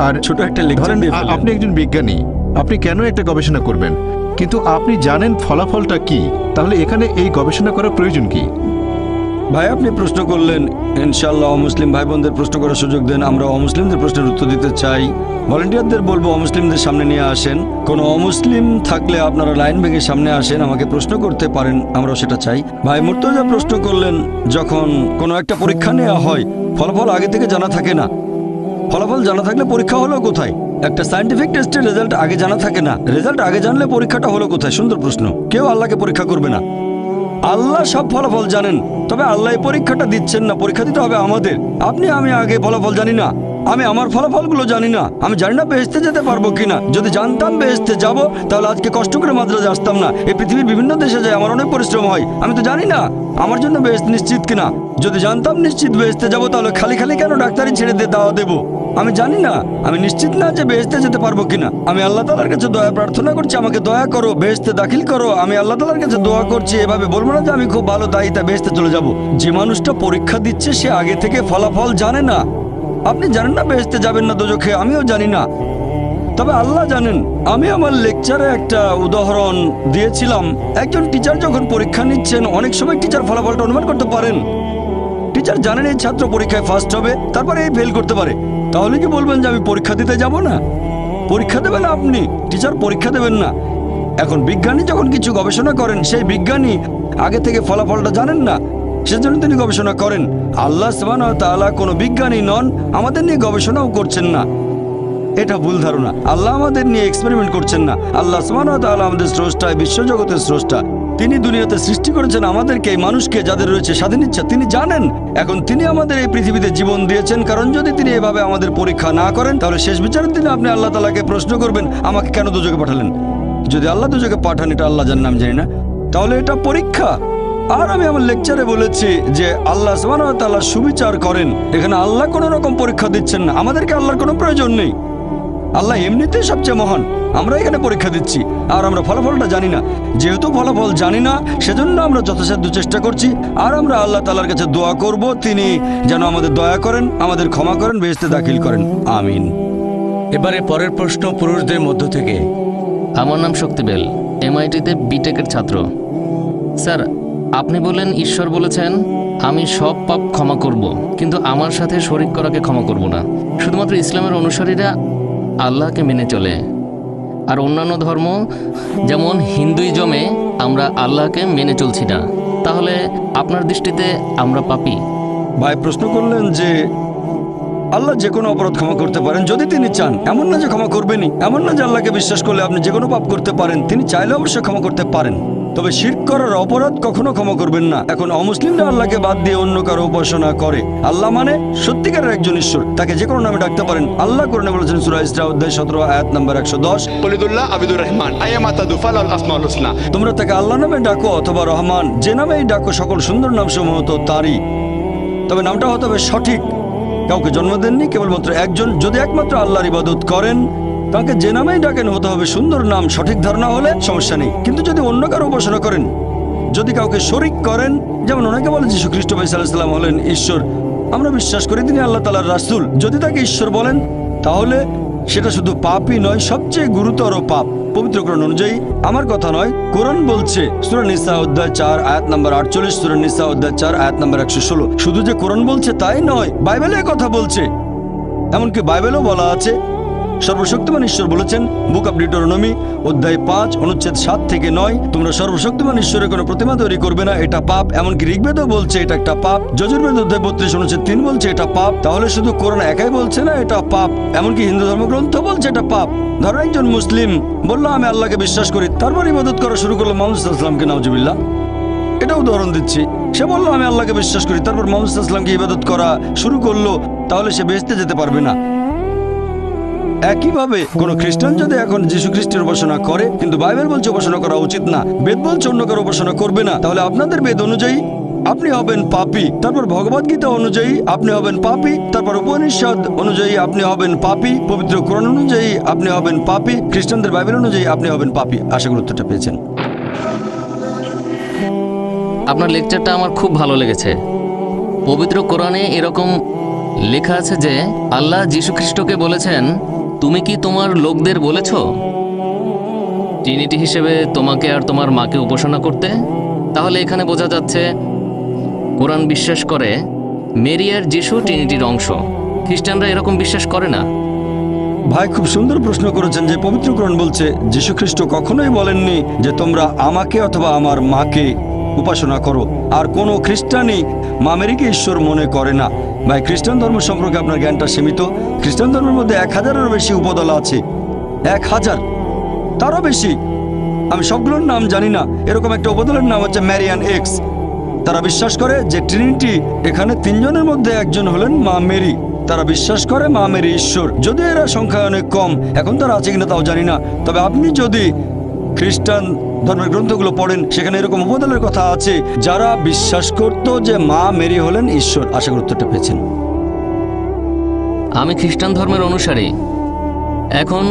আর ছোট একটা লেকচার ধরেন দিয়ে ফেললেন। আপনি একজন বিজ্ঞানী, আপনি কেন একটা গবেষণা করবেন, কিন্তু আপনি জানেন ফলাফলটা কি, তাহলে এখানে এই গবেষণা করার প্রয়োজন কি? ভাই আপনি প্রশ্ন করলেন, ইনশাআল্লাহ অমুসলিম ভাই বোনদের প্রশ্ন করার সুযোগ দেন, আমরা অমুসলিমদের প্রশ্নের উত্তর দিতে চাই। ভলেন্টিয়ারদের বলবো অমুসলিমদের সামনে নিয়ে আসেন, কোনো অমুসলিম থাকলে আপনারা লাইন ভেঙে সামনে আসেন, আমাকে প্রশ্ন করতে পারেন, আমরাও সেটা চাই। ভাই মুর্তজা প্রশ্ন করলেন, যখন কোনো একটা পরীক্ষা নেওয়া হয় ফলাফল আগে থেকে জানা থাকে না, ফলাফল জানা থাকলে পরীক্ষা হলো কোথায়? একটা সায়েন্টিফিক টেস্টের রেজাল্ট আগে জানা থাকে না, রেজাল্ট আগে জানলে পরীক্ষাটা হলো কোথায়? সুন্দর প্রশ্ন। কেউ আল্লাহকে পরীক্ষা করবে না, আল্লাহ সব ফলাফল জানেন, তবে আল্লাহ এই পরীক্ষাটা দিচ্ছেন না, পরীক্ষা দিতে হবে আমাদের। আমি আগে ফলাফল জানি না, আমি আমার ফলাফলগুলো জানি না, আমি জানি না বেহেশতে যেতে পারবো কিনা। যদি জানতাম বেহেশতে যাব, তাহলে আজকে কষ্ট করে মাদ্রাজে আসতাম না। এই পৃথিবীর বিভিন্ন দেশে যায়, আমার অনেক পরিশ্রম হয়, আমি তো জানি না আমার জন্য বেহেশত নিশ্চিত কিনা। যদি জানতাম নিশ্চিত বেহেশতে যাব, তাহলে খালি খালি কেন ডাক্তারি ছেড়ে দিয়ে দাওয়া দেবো? আমি জানি না, আমি নিশ্চিত না যে বেহেশতে যেতে পারবো কিনা। আমি আল্লাহ তাআলার কাছে দয়া প্রার্থনা করছি, আমাকে দয়া করো, বেহেশতে দাখিল করো। আমি আল্লাহ তাআলার কাছে দোয়া করছি, এভাবে বলবো না যে আমি খুব ভালো দায়িতা বেহেশতে চলে যাব। যে মানুষটা পরীক্ষা দিচ্ছে সে আগে থেকে ফলাফল জানে না। আপনি জানেন না বেহেশতে যাবেন না দোজখে, আমিও জানি না, তবে আল্লাহ জানেন। আমি আমার লেকচারে একটা উদাহরণ দিয়েছিলাম, একজন টিচার যখন পরীক্ষা নিচ্ছেন, অনেক সময় টিচার ফলাফলটা অনুমান করতে পারেন। টিচার জানেন এই ছাত্র পরীক্ষায় ফার্স্ট হবে, তারপরে এই ফেল করতে পারে, তাহলে কি বলবেন যে আমি পরীক্ষা দিতে যাব না? পরীক্ষা দেবেন আপনি, টিচার পরীক্ষা দেবেন না। এখন বিজ্ঞানী যখন কিছু গবেষণা করেন, সেই বিজ্ঞানী আগে থেকে ফলাফলটা জানেন না, সেজন্য তিনি গবেষণা করেন। আল্লাহ সুবহানাহু ওয়া তাআলা কোনো বিজ্ঞানী নন, আমাদের নিয়ে গবেষণাও করছেন না, এটা ভুল ধারণা। আল্লাহ আমাদের নিয়ে এক্সপেরিমেন্ট করছেন না। আল্লাহ সুবহানাহু ওয়া তাআলা আমাদের স্রষ্টা, বিশ্বজগতের স্রষ্টা। তিনি দুনিয়াতে সৃষ্টি করেছেন আমাদেরকে, এই মানুষকে, যাদের রয়েছে স্বাধীন ইচ্ছা, তিনি জানেন। এখন তিনি আমাদের এই পৃথিবীতে জীবন দিয়েছেন, কারণ যদি তিনি এভাবে আমাদের পরীক্ষা না করেন, তাহলে শেষ বিচারের দিনে আপনি আল্লাহ তাআলাকে প্রশ্ন করবেন, আমাকে কেন দোজখে পাঠালেন? যদি আল্লাহ দোজখে পাঠান, এটা আল্লাহ জানেন, আমি জানি না, তাহলে এটা পরীক্ষা। আর আমি আমার লেকচারে বলেছি যে আল্লাহ সুবহানাহু ওয়া তাআলা সুবিচার করেন, এখানে আল্লাহ কোনো রকম পরীক্ষা দিচ্ছেন না, আমাদেরকে আল্লাহর কোনো প্রয়োজন নেই। আল্লাহ এমনিতেই সবচেয়ে মহান, আমরা এখানে পরীক্ষা দিচ্ছি আর আমরা ফলাফলটা জানি না। যেহেতু ফলাফল জানি না, সেজন্য আমরা যথাসাধ্য চেষ্টা করছি, আর আমরা আল্লাহ তাআলার কাছে দোয়া করব, তিনি যেন আমাদের দয়া করেন, আমাদের ক্ষমা করেন, বেহেশতে দাখিল করেন, আমিন। এবারে পরের প্রশ্ন পুরুষদের মধ্য থেকে। আমার নাম শক্তিবেল, MIT-তে বিটেকের ছাত্র। স্যার, আপনি বললেন ঈশ্বর বলেছেন আমি সব পাপ ক্ষমা করব, কিন্তু আমার সাথে শরীক করাকে ক্ষমা করব না। শুধুমাত্র ইসলামের অনুসারীরা আল্লাহকে মেনে চলে, আর অন্যান্য ধর্ম যেমন হিন্দুইজমে আমরা আল্লাহকে মেনে চলছি না, তাহলে আপনার দৃষ্টিতে আমরা পাপী? ভাই প্রশ্ন করলেন যে আল্লাহ যে কোনো অপরাধ ক্ষমা করতে পারেন যদি তিনি চান, এমন না যে ক্ষমা করবেনই, এমন না যে আল্লাহকে বিশ্বাস করলে আপনি যে কোনো পাপ করতে পারেন, তিনি চাইলে অবশ্যই ক্ষমা করতে পারেন, তবে শিরক করার অপরাধ কখনো ক্ষমা করবেন না। এখন অমুসলিমরা আল্লাহকে বাদ দিয়ে অন্য কারো উপাসনা করে। আল্লাহ মানে সত্যিকারের একজন ঈশ্বর, তাকে যে কোনো নামে ডাকতে পারেন। আল্লাহ কোরআনে বলেছেন সূরা ইসরা অধ্যায় 17 আয়াত নম্বর 110, কুলিদুল্লাহ আবিদুর রহমান আইয়ামা তাদুফাল আল আসমাউল হুসনা। তোমরা তাকে আল্লাহ নামে ডাকো অথবা রহমান, যে নামেই ডাকো, সকল সুন্দর নাম সমূহ তো তারই, তবে নামটা হতে হবে সঠিক। কাউকে জন্ম দেননি, কেবলমাত্র একজন, যদি একমাত্র আল্লাহর ইবাদত করেন, তাকে যে নামেই ডাকেন হতে হবে সুন্দর নাম, সঠিক ধারণা হলে সমস্যা নেই। কিন্তু যদি অন্য কারো উপাসনা করেন, যদি কাউকে শরীক করেন, যেমন অনেকে বলে যীশু খ্রিস্ট ভাই সাল্লাল্লাহু আলাইহি ওয়াসাল্লাম হলেন ঈশ্বর, আমরা বিশ্বাস করি তিনি আল্লাহ তাআলার রাসূল, যদি তাকে ঈশ্বর বলেন তাহলে সেটা শুধু পাপই নয়, সবচেয়ে গুরুতর পাপ। পবিত্র কোরআন অনুযায়ী, আমার কথা নয়, কোরআন বলছে সূরা নিসা অধ্যায় 4 আয়াত নম্বর 48, সূরা নিসা অধ্যায় 4 আয়াত নম্বর 116। শুধু যে কোরআন বলছে তাই নয়, বাইবেলে কথা বলছে। এমনকি বাইবেলেও বলা আছে, সর্বশক্তিমান ঈশ্বর বলেছেন, বুক অব ডিউটেরোনমি অধ্যায় 5 অনুচ্ছেদ 7 থেকে 9, তোমরা সর্বশক্তিমান ঈশ্বরের কোনো প্রতিমা তৈরি করবে না, এটা পাপ। এমনকি ঋগ্বেদও বলছে এটা একটা পাপ। যজুর্বেদ অধ্যায় 32 অনুচ্ছেদ 3 বলছে এটা পাপ। তাহলে শুধু কোরআন একাই বলছে না এটা পাপ, এমনকি হিন্দু ধর্মগ্রন্থ বলছে এটা পাপ। ধরো একজন মুসলিম বললো আমি আল্লাহকে বিশ্বাস করি, তারপর ইবাদত করা শুরু করলো মুহাম্মদ সাল্লাল্লাহু আলাইহি ওয়াসাল্লামকে, নাউজুবিল্লাহ। এটা উদাহরণ দিচ্ছি। সে বললো আমি আল্লাহকে বিশ্বাস করি, তারপর মুহাম্মদ সাল্লাল্লাহু আলাইহি ওয়াসাল্লামকে ইবাদত করা শুরু করলো, তাহলে সে বেহেশতে যেতে পারবে না। একইভাবে কোন খ্রিস্টান যদি এখন যীশু খ্রিস্টের উপাসনা করে, কিন্তু বাইবেল বলছে উপাসনা করা উচিত না, বেদ বলছে অন্য কারো উপাসনা করবে না, তাহলে আপনাদের বেদ অনুযায়ী আপনি হবেন পাপী, তারপর ভগবদ গীতা অনুযায়ী আপনি হবেন পাপী, তারপর উপনিষদ অনুযায়ী আপনি হবেন পাপী, পবিত্র কোরআন অনুযায়ী আপনি হবেন পাপী, খ্রিস্টানদের বাইবেল অনুযায়ী আপনি হবেন পাপী। আশা করি উত্তরটা পেয়েছেন। আপনার লেকচারটা আমার খুব ভালো লেগেছে। পবিত্র কোরআনে এরকম লেখা আছে যে আল্লাহ যীশু খ্রিস্টকে বলেছেন, তুমি কি তোমার লোকদের বলেছ ট্রিনিটি হিসেবে তোমাকে আর তোমার মাকে উপাসনা করতে? তাহলে এখানে বোঝা যাচ্ছে কোরআন বিশ্বাস করে মেরি আর যীশু ট্রিনিটির অংশ। খ্রিস্টানরা এরকম বিশ্বাস করে না। ভাই খুব সুন্দর প্রশ্ন করেছেন যে পবিত্র কোরআন বলছে যীশু খ্রিস্ট কখনোই বলেননি যে তোমরা আমাকে অথবা আমার মাকে উপাসনা করো। আর কোনো খ্রিস্টানই মা মেরিকে ঈশ্বর মনে করে না। ভাই খ্রিস্টান ধর্ম সম্পর্কে আপনার জ্ঞানটা সীমিত। খ্রিস্টান ধর্মের মধ্যে 1000-এরও বেশি উপদল আছে, 1000 তারও বেশি। আমি সবগুলোর নাম জানি না। এরকম একটা উপদলের নাম হচ্ছে ম্যারিয়ান এক্স। তারা বিশ্বাস করে যে ট্রিনিটি, এখানে 3 জনের মধ্যে একজন হলেন মা মেরি। তারা বিশ্বাস করে মা মেরি ঈশ্বর, যদিও এরা সংখ্যায় অনেক কম। এখন তারা আছে কিনা তাও জানি না। তবে আপনি যদি খ্রিস্টান ধর্মের গ্রন্থগুলো পড়েন, সেখানে এরকম উপদলের কথা আছে যারা বিশ্বাস করত যে মা মেরি হলেন ঈশ্বর। আশা করি উত্তরটা পেয়েছেন। আমি খ্রিস্টান ধর্মের অনুসারী। এখন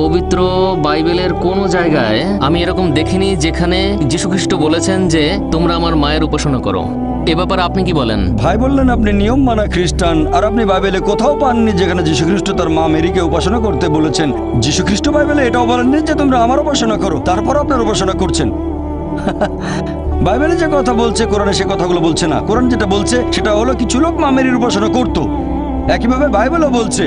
পবিত্র বাইবেলের কোনো জায়গায় আমি এরকম দেখিনি যেখানে যীশুখ্রিস্ট বলেছেন যে তোমরা আমার মায়ের উপাসনা করো। এ ব্যাপারে আপনি কি বলেন? ভাই বললেন আপনি নিয়ম মানা খ্রিস্টান, আর আপনি বাইবেলে কোথাও পাননি যেখানে যীশুখ্রিস্ট তার মা মেরিকে উপাসনা করতে বলেছেন। যীশুখ্রিস্ট বাইবেলে এটাও বলেননি যে তোমরা আমার উপাসনা করো, তারপর আপনার উপাসনা করছেন। বাইবেলে যে কথা বলছে কোরআনে সে কথাগুলো বলছে না। কোরআন যেটা বলছে সেটা হলো কিছু লোক মা মেরির উপাসনা করতো, একইভাবে বাইবেলও বলছে।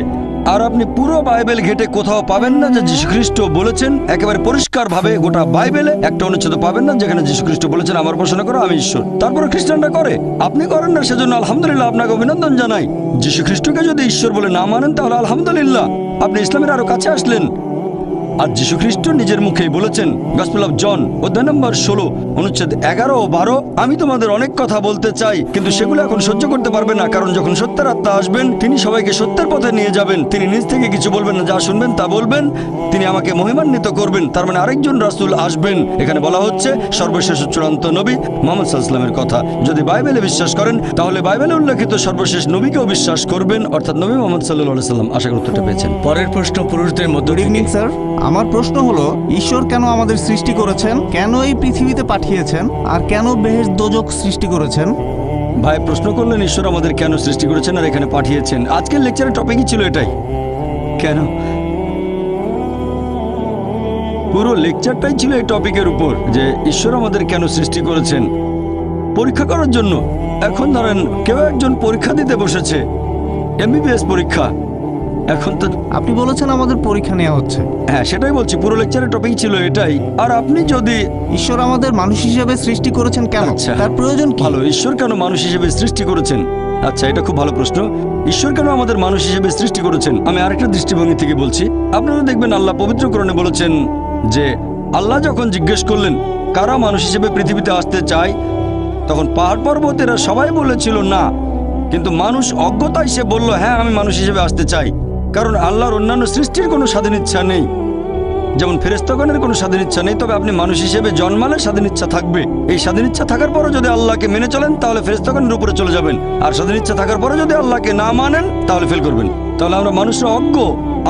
আর আপনি পুরো বাইবেল ঘেটে কোথাও পাবেন না যে যীশুখ্রিস্ট বলেছেন একেবারে পরিষ্কার ভাবে, গোটা বাইবেলে একটা অনুচ্ছেদ পাবেন না যেখানে যীশুখ্রিস্ট বলেছেন আমার উপাসনা করো, আমি ঈশ্বর। তারপরে খ্রিস্টানরা করে, আপনি করেন না, সেজন্য আলহামদুলিল্লাহ, আপনাকে অভিনন্দন জানাই। যীশুখ্রিস্টকে যদি ঈশ্বর বলে না মানেন তাহলে আলহামদুলিল্লাহ, আপনি ইসলামের আরো কাছে আসলেন। আর যীশুখ্রিস্ট নিজের মুখেই বলেছেন, গসপেল অফ জন অধ্যায় নম্বর 16 অনুচ্ছেদ 11 ও 12, আমি তোমাদের অনেক কথা বলতে চাই, কিন্তু সেগুলো এখন সহ্য করতে পারবে না, কারণ যখন সত্যের আত্মা আসবেন তিনি সবাইকে সত্যের পথে নিয়ে যাবেন। তিনি নিজ থেকে কিছু বলবেন না, যা শুনবেন তা বলবেন। তিনি আমাকে মহিমান্বিত করবেন। তার মানে আরেকজন রাসূল আসবেন। এখানে বলা হচ্ছে সর্বশেষ চূড়ান্ত নবী মুহাম্মদ সাল্লাল্লাহু আলাইহি ওয়াসাল্লামের কথা। যদি বাইবেলে বিশ্বাস করেন তাহলে বাইবেলে উল্লেখিত সর্বশেষ নবীকেও বিশ্বাস করবেন, অর্থাৎ নবী মুহাম্মদ সাল্লাল্লাহু আলাইহি ওয়াসাল্লাম। আশা করি উত্তরটা পেয়েছেন। পরের প্রশ্ন পুরুষদের মধ্য গুড থেকে। Evening sir. আমার প্রশ্ন হলো, ঈশ্বর কেন আমাদের সৃষ্টি করেছেন, কেন এই পৃথিবীতে পাঠিয়েছেন, আর কেন বেহেশত দোজখ সৃষ্টি করেছেন? ভাই প্রশ্ন করলেন ঈশ্বর আমাদের কেন সৃষ্টি করেছেন আর এখানে পাঠিয়েছেন। আজকের লেকচারের টপিকই ছিল এটাই, কেন। পুরো লেকচারটাই ছিল এই টপিকের উপর যে ঈশ্বর আমাদের কেন সৃষ্টি করেছেন, পরীক্ষা করার জন্য। এখন ধরেন কেউ একজন পরীক্ষা দিতে বসেছে, এমবিবিএস পরীক্ষা। এখন তো আপনি বলেছেন আমাদের পরীক্ষা নেওয়া হচ্ছে। হ্যাঁ, সেটাই বলছি, পুরো লেকচারের টপিক ছিল এটাই। আর আপনি যদি ঈশ্বর আমাদের মানুষ হিসেবে সৃষ্টি করেছেন কেন, আচ্ছা, তার প্রয়োজন কি? ভালো, ঈশ্বর কেন মানুষ হিসেবে সৃষ্টি করেছেন? আচ্ছা, এটা খুব ভালো প্রশ্ন। ঈশ্বর কেন আমাদের মানুষ হিসেবে সৃষ্টি করেছেন, আমি আরেকটা দৃষ্টিভঙ্গি থেকে বলছি। আপনারা দেখবেন আল্লাহ পবিত্র কোরআনে বলেছেন যে আল্লাহ যখন জিজ্ঞেস করলেন কারা মানুষ হিসেবে পৃথিবীতে আসতে চায়, তখন পাহাড় পর্বতেরা সবাই বলেছিল না, কিন্তু মানুষ অজ্ঞতায় সে বলল হ্যাঁ আমি মানুষ হিসেবে আসতে চাই। কারণ আল্লাহর অন্যান্য সৃষ্টির কোনো স্বাধীন ইচ্ছা নেই, যেমন ফেরেশতাগণের কোনো স্বাধীন ইচ্ছা নেই। তবে আপনি মানুষ হিসেবে জন্মালে স্বাধীন ইচ্ছা থাকবে। এই স্বাধীন ইচ্ছা থাকার পরও যদি আল্লাহকে মেনে চলেন তাহলে ফেরেশতাগণের উপরে চলে যাবেন, আর স্বাধীন ইচ্ছা থাকার পরে যদি আল্লাহকে না মানেন তাহলে ফেল করবেন। তাহলে আমরা মানুষরা অজ্ঞ,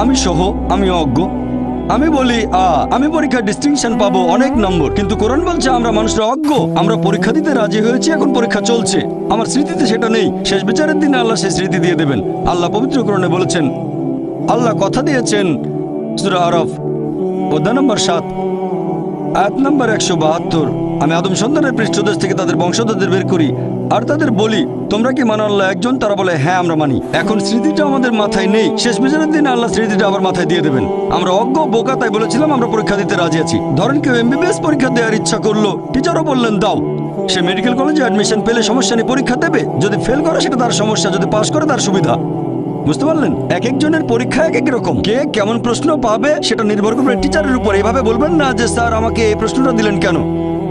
আমি সহ, আমি অজ্ঞ। আমি বলি আমি পরীক্ষায় ডিস্টিংশন পাবো, অনেক নম্বর, কিন্তু কোরআন বলছে আমরা মানুষরা অজ্ঞ, আমরা পরীক্ষা দিতে রাজি হয়েছি, এখন পরীক্ষা চলছে। আমার স্মৃতিতে সেটা নেই, শেষ বিচারের দিনে আল্লাহ সেই স্মৃতি দিয়ে দেবেন। আল্লাহ পবিত্র কোরআনে বলেছেন আল্লাহ কথা দিয়েছেন সূরা আরাফ অধ্যায় নম্বর 7 আয়াত নম্বর 172, আমি আদম সন্তানের পৃষ্ঠদেশ থেকে তাদের বংশধরদের বের করি আর তাদের বলি তোমরা কি মানো আল্লাহ একজন? তারা বলে হ্যাঁ আমরা মানি। এখন স্মৃতিটা আমাদের মাথায় নেই, শেষ বিচারের দিন আল্লাহ স্মৃতিটা আবার মাথায় দিয়ে দেবেন। আমরা অজ্ঞ বোকা, তাই বলেছিলাম আমরা পরীক্ষা দিতে রাজি আছি। ধরেন কেউ MBBS পরীক্ষা দেওয়ার ইচ্ছা করলো, টিচারও বললেন দাও। সে মেডিকেল কলেজে অ্যাডমিশন পেলে সমস্যা নেই, পরীক্ষা দেবে। যদি ফেল করে সেটা তার সমস্যা, যদি পাস করে তার সুবিধা। বুঝতে পারলেন? এক একজনের পরীক্ষা এক এক রকম, কে কেমন প্রশ্ন পাবে সেটা নির্ভর করবে টিচারের উপর। এভাবে বলবেন না যে স্যার আমাকে এই প্রশ্নটা দিলেন কেন,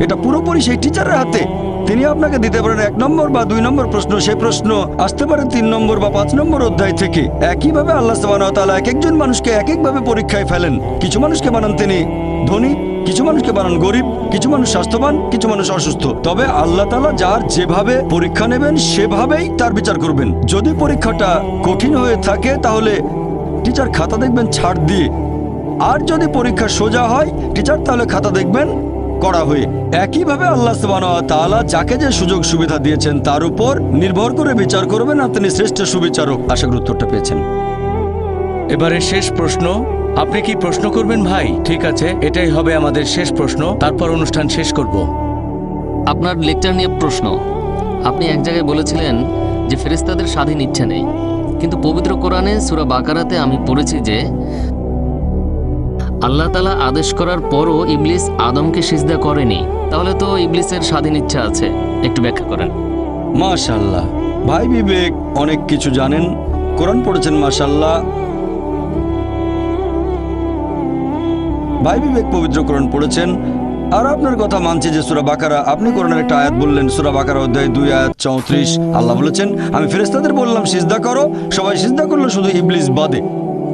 এটা পুরোপুরি সেই টিচারের হাতে। তিনি আপনাকে দিতে পারেন 1 নম্বর বা 2 নম্বর প্রশ্ন, সেই প্রশ্ন আসতে পারে 3 নম্বর বা 5 নম্বর অধ্যায় থেকে। একইভাবে আল্লাহ সুবহানাহু ওয়া তাআলা এক একজন মানুষকে এক একভাবে পরীক্ষায় ফেলেন। কিছু মানুষকে বানান তিনি ধনী, কিছু মানুষকে বানান গরিব, কিছু মানুষ স্বাস্থ্যবান, কিছু মানুষ অসুস্থ। তবে আল্লাহ তাআলা যার যেভাবে পরীক্ষা নেবেন সেভাবেই তার বিচার করবেন। যদি পরীক্ষাটা কঠিন হয়ে থাকে তাহলে টিচার খাতা দেখবেন ছাড় দিয়ে, আর যদি পরীক্ষা সোজা হয় টিচার তাহলে খাতা দেখবেন কড়া হয়ে। একইভাবে আল্লাহ সুবহানাহু ওয়া তাআলা যাকে যে সুযোগ সুবিধা দিয়েছেন তার উপর নির্ভর করে বিচার করবেন, আর তিনি শ্রেষ্ঠ সুবিচারক। আশা করি উত্তরটা পেয়েছেন। এবারে শেষ প্রশ্ন, আপনি কি প্রশ্ন করবেন ভাই? ঠিক আছে, এটাই হবে আমাদের শেষ প্রশ্ন, তারপর অনুষ্ঠান শেষ করব। আপনার লেকচার নিয়ে প্রশ্ন। আপনি এক জায়গায় বলেছিলেন যে ফেরেশতাদের স্বাধীন ইচ্ছা নেই, কিন্তু পবিত্র কোরআনে সূরা বাকারাতে আমি পড়েছি যে আল্লাহ তাআলা আদেশ করার পরও ইবলিস আদমকে সিজদা করেনি। তাহলে তো ইবলিসের স্বাধীন ইচ্ছা আছে, একটু ব্যাখ্যা করেন। মাশাআল্লাহ, ভাই বিবেক অনেক কিছু জানেন, কোরআন পড়েছেন মাশাআল্লাহ। ভাই বিবেক পবিত্র কোরআন পড়েছেন, আর আপনার কথা মানছি যে সূরা বাকারা, আপনি কোরআনের একটা আয়াত বললেন, সূরা বাকারা অধ্যায় 2 আয়াত 34, আল্লাহ বলেছেন আমি ফেরেশতাদের বললাম সিজদা করো, সবাই সিজদা করলো শুধু ইবলিস বাদে।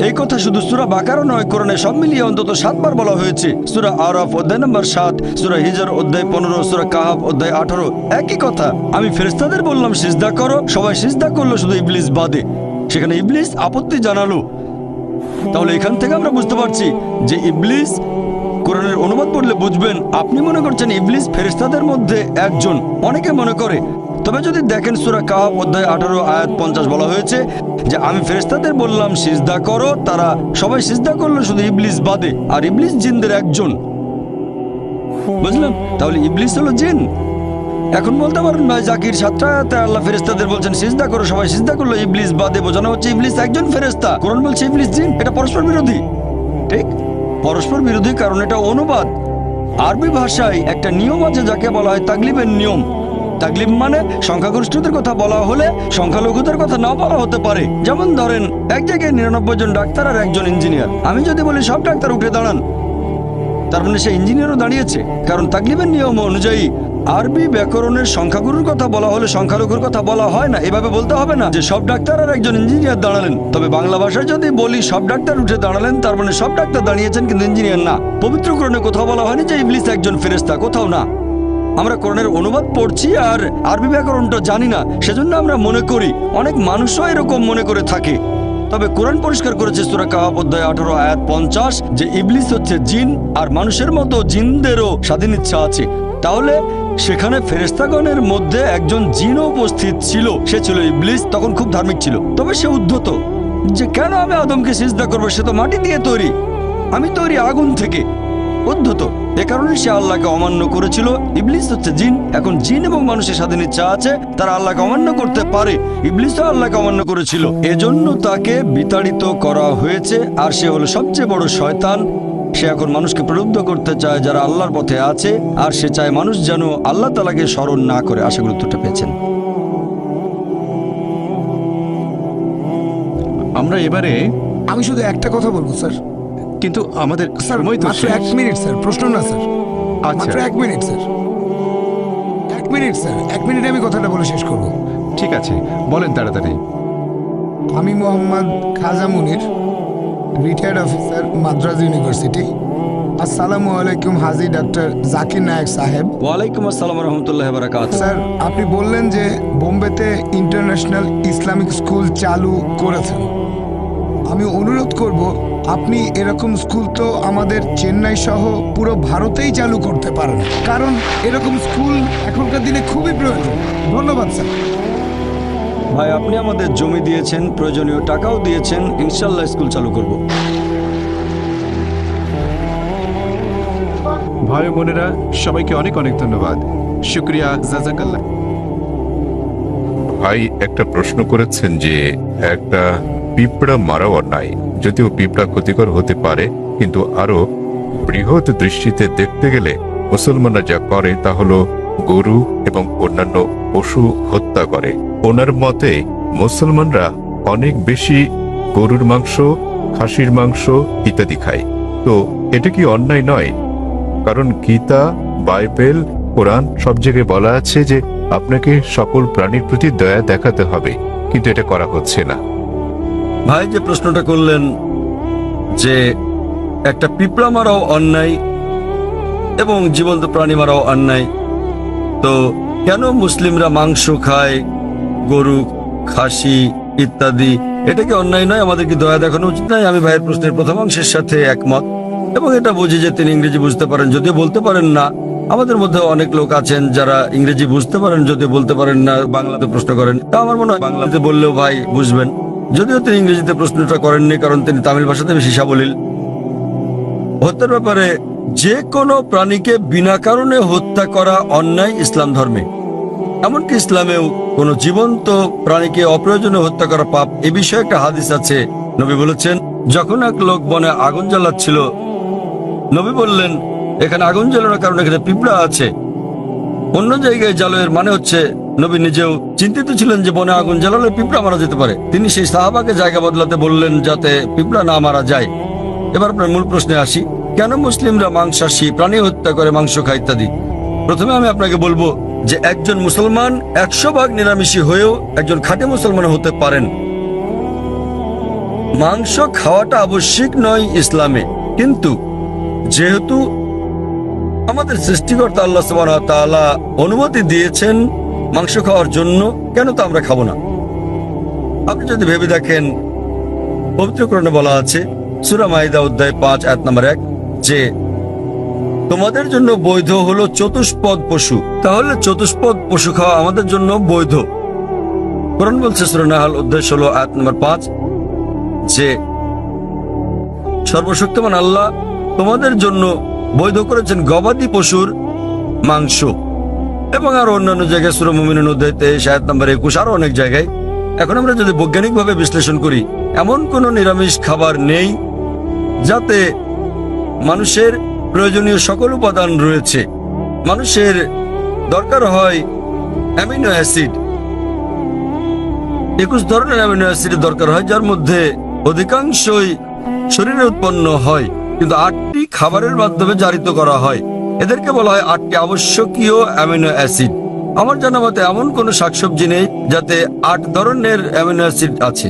এই কথা শুধু সূরা বাকারা নয়, কোরআনে সব মিলিয়ে অন্তত 7 বার বলা হয়েছে। সূরা আরাফ অধ্যায় নম্বর 7, সূরা হিজর অধ্যায় 15, সূরা কাহাফ অধ্যায় 18, একই কথা। আমি ফেরেশতাদের বললাম সিজদা করো, সবাই সিজদা করলো শুধু ইবলিস বাদে। সেখানে ইবলিস আপত্তি জানালো। তাহলে এখান থেকে আমরা বুঝতে পারছি যে ইবলিস, কোরআনের অনুবাদ পড়লে বুঝবেন, আপনি মনে করছেন ইবলিস ফেরেশতাদের মধ্যে একজন, অনেকে মনে করে। তবে যদি দেখেন সূরা কাহাফ অধ্যায় 18 আয়াত 50 বলা হয়েছে যে আমি ফেরেশতাদের বললাম সিজদা করো, তারা সবাই সিজদা করলো শুধু ইবলিস বাদে, আর ইবলিস জিনদের একজন। বুঝলাম? তাহলে ইবলিস হলো জিন। এখন বলতে পারেন ভাই জাকির 7 আয়াতে আল্লাহ ফেরেশতাদের বলছেন সিজদা করো, সবাই সিজদা করলো ইবলিস বাদে, বোঝানো হচ্ছে ইবলিস একজন ফেরেশতা। কোরআন বলছে ইবলিস জিন। এটা পরস্পর বিরোধী। ঠিক, পরস্পর বিরোধী, কারণ এটা অনুবাদ। আরবি ভাষায় একটা নিয়ম আছে যাকে বলা হয় তাগলিবের নিয়ম। তাগলিব মানে সংখ্যাগরিষ্ঠদের কথা বলা হলে সংখ্যালঘুদের কথা না বলা হতে পারে। যেমন ধরেন এক জায়গায় 99 জন ডাক্তার আর একজন ইঞ্জিনিয়ার। আমি যদি বলি সব ডাক্তার উঠে দাঁড়ান, তার মানে সে ইঞ্জিনিয়ারও দাঁড়িয়েছে, কারণ তাগলিবের নিয়ম অনুযায়ী আরবি ব্যাকরণের সংখ্যাগুরুর কথা বলা হলে সংখ্যালঘুর কথা বলা হয় না। এভাবে বলতে হবে না যে সব ডাক্তার আর একজন ইঞ্জিনিয়ার দাঁড়ালেন। তবে বাংলা ভাষায় যদি বলি সব ডাক্তার উঠে দাঁড়ালেন, তার মানে সব ডাক্তার দাঁড়িয়েছেন কিন্তু ইঞ্জিনিয়ার না। পবিত্র কোরআনে কোথাও বলা হয়নি যে ইবলিস একজন ফেরেশতা, কোথাও না। আমরা কোরআনের অনুবাদ পড়ছি আর আরবি ব্যাকরণটা জানি না, সেজন্য আমরা মনে করি, অনেক মানুষও এরকম মনে করে থাকে। তবে কোরআন পরিষ্কার করেছে সূরা কাহাফ অধ্যায় 18 আয়াত 50 যে ইবলিস হচ্ছে জিন, আর মানুষের মতো জিনদেরও স্বাধীন ইচ্ছা আছে। তাহলে সেখানে ফেরেশতাগণের মধ্যে একজন জিনও উপস্থিত ছিল, সে ছিল ইবলিস। তখন খুব ধার্মিক ছিল, তবে সে উদ্ধত যে কেন আমি আদমকে সিজদা করবো, সে তো মাটি দিয়ে তৈরি, আমি তৈরি আগুন থেকে। উদ্ধত, এ কারণে সে আল্লাহকে অমান্য করেছিল। ইবলিস হচ্ছে জিন। এখন জিন এবং মানুষের স্বাধীন ইচ্ছা আছে, তারা আল্লাহকে অমান্য করতে পারে। ইবলিসও আল্লাহকে অমান্য করেছিল, এজন্য তাকে বিতাড়িত করা হয়েছে। আর সে হলো সবচেয়ে বড় শয়তান। সে এখন মানুষকে প্রলুব্ধ করতে চায় যারা আল্লাহর পথে আছে, আর সে চায় মানুষ যেন আল্লাহ তাআলাকে স্মরণ না করে। আশা করি উত্তরটা পেয়েছেন। আমরা এবারে, আমি শুধু একটা কথা বলবো স্যার। কিন্তু আমাদের স্যার সময় তো মাত্র শেষ। 1 মিনিট স্যার, প্রশ্ন না স্যার, আচ্ছা মাত্র 1 মিনিট স্যার। 1 মিনিট স্যার, 1 মিনিটে আমি কথাটা বলে শেষ করব। ঠিক আছে, বলেন তাড়াতাড়ি। আমি মোহাম্মদ খাজা মুনির, রিটায়ার্ড অফিসার, মাদ্রাজ ইউনিভার্সিটি। আসসালামু আলাইকুম হাজি ডাক্তার জাকির নায়েক সাহেব। ওয়ালাইকুম আসসালাম রহমতুল্লাহ বারাকাতুহু। স্যার আপনি বললেন যে বোম্বেতে ইন্টারন্যাশনাল ইসলামিক স্কুল চালু করেছেন। আমি অনুরোধ করব আপনি এরকম স্কুল তো আমাদের চেন্নাই সহ পুরো ভারতেই চালু করতে পারেন, কারণ এরকম স্কুল এখনকার দিনে খুবই প্রয়োজন। ধন্যবাদ স্যার। ভাই আপনি আমাদের জমি দিয়েছেন, প্রয়োজনীয় টাকাও দিয়েছেন, ইনশাল্লাহ স্কুল চালু করব। ভাই ও বোনেরা, সবাইকে অনেক অনেক ধন্যবাদ। শুক্রিয়া, জাজাকাল্লাহ। ভাই একটা প্রশ্ন করেছেন যে একটা পিঁপড়া মারাও অন্যায়, যদিও পিঁপড়া ক্ষতিকর হতে পারে, কিন্তু আরো বৃহৎ দৃষ্টিতে দেখতে গেলে মুসলমানরা যা করে তা হলো গরু এবং অন্যান্য পশু হত্যা করে। ওনার মতে মুসলমানরা অনেক বেশি গরুর মাংস, খাসির মাংস ইত্যাদি খায়। তো এটা কি অন্যায় নয়? কারণ গীতা, বাইবেল, কোরআন সব জায়গায় বলা আছে যে আপনাকে সকল প্রাণীর প্রতি দয়া দেখাতে হবে, কিন্তু এটা করা হচ্ছে না। ভাই যে প্রশ্নটা করলেন যে একটা পিঁপড়া মারাও অন্যায় এবং জীবন্ত প্রাণী মারাও অন্যায়, তো কেন মুসলিমরা মাংস খায়, গরু, খাসি ইত্যাদি, এটা কি অন্যায় নয়? আমাদের কি দয়া দেখানো উচিত নয়? আমি ভাইয়ের প্রশ্নের প্রথম অংশের সাথে একমত এবং এটা বুঝি যে তিনি ইংরেজি বুঝতে পারেন, যদিও বলতে পারেন না। আমাদের মধ্যে অনেক লোক আছেন যারা ইংরেজি বুঝতে পারেন, যদিও বলতে পারেন না, বাংলাতে প্রশ্ন করেন। তা আমার মনে হয় বাংলাতে বললেও ভাই বুঝবেন, যদিও তিনি ইংরেজিতে প্রশ্নটা করেননি, কারণ তিনি তামিল ভাষাতে বেশি সাবলীল। হত্যার ব্যাপারে যে কোনো প্রাণীকে বিনা কারণে হত্যা করা অন্যায় ইসলাম ধর্মে। এমনকি ইসলামেও কোনো জীবন্ত প্রাণীকে অপ্রয়োজনে হত্যা করা পাপ। এ বিষয়ে একটা হাদিস আছে, নবী বলেছেন, যখন এক লোক বনে আগুন জ্বালাচ্ছিল, নবী বললেন এখানে আগুন জ্বালানোর কারণে এখানে পিঁপড়া আছে। অন্য জায়গায় জ্বালের মানে হচ্ছে নবী নিজেও চিন্তিত ছিলেন যে বনে আগুন জ্বালালে পিঁপড়া মারা যেতে পারে। তিনি সেই সাহাবাকে জায়গা বদলাতে বললেন যাতে পিঁপড়া না মারা যায়। এবার আপনার মূল প্রশ্নে আসি, কেন মুসলিমরা মাংসাশী প্রাণী হত্যা করে, মাংস খায় ইত্যাদি। প্রথমে আমি আপনাকে বলবো যে একজন মুসলমান 100 ভাগ নিরামিষী হয়েও একজন খাঁটি মুসলমান হতে পারেন। মাংস খাওয়াটা আবশ্যিক নয় ইসলামে, কিন্তু যেহেতু আমাদের সৃষ্টিকর্তা আল্লাহ সুবহানাহু ওয়া তাআলা অনুমতি দিয়েছেন মাংস খাওয়ার জন্য, কেন তা আমরা খাবো না? আপনি যদি ভেবে দেখেন, পবিত্র কোরআনে বলা আছে সূরা মাইদা অধ্যায় 5 আয়াত নম্বর 1 যে তোমাদের জন্য বৈধ হলো চতুষ্পদ পশু। তাহলে চতুষ্পদ পশু খাওয়া আমাদের জন্য বৈধ। কোরআন বলছে সূরা নাহল অধ্যায় 16 আয়াত নম্বর 5 যে সর্বশক্তিমান আল্লাহ তোমাদের জন্য বৈধ করেছেন গবাদি পশুর মাংস। এবং আরো অন্যান্য জায়গায় সূরা মুমিনুন অধ্যায় 23 আয়াত নম্বর 21, আরো অনেক জায়গায়। এখন আমরা যদি বৈজ্ঞানিকভাবে বিশ্লেষণ করি, এমন কোন নিরামিষ খাবার নেই যাতে মানুষের প্রয়োজনীয় সকল উপাদান রয়েছে। মানুষের দরকার হয় অ্যামিনো অ্যাসিড, 21 ধরনের অ্যামিনো অ্যাসিডের দরকার হয়, যার মধ্যে অধিকাংশই শরীরে উৎপন্ন হয়, কিন্তু 8টি খাবারের মাধ্যমে জারিত করা হয়। এদেরকে বলা হয় 8টি আবশ্যকীয় অ্যামিনো অ্যাসিড। আমার জানা মতে এমন কোনো শাকসবজি নেই যাতে 8 ধরনের অ্যামিনো অ্যাসিড আছে।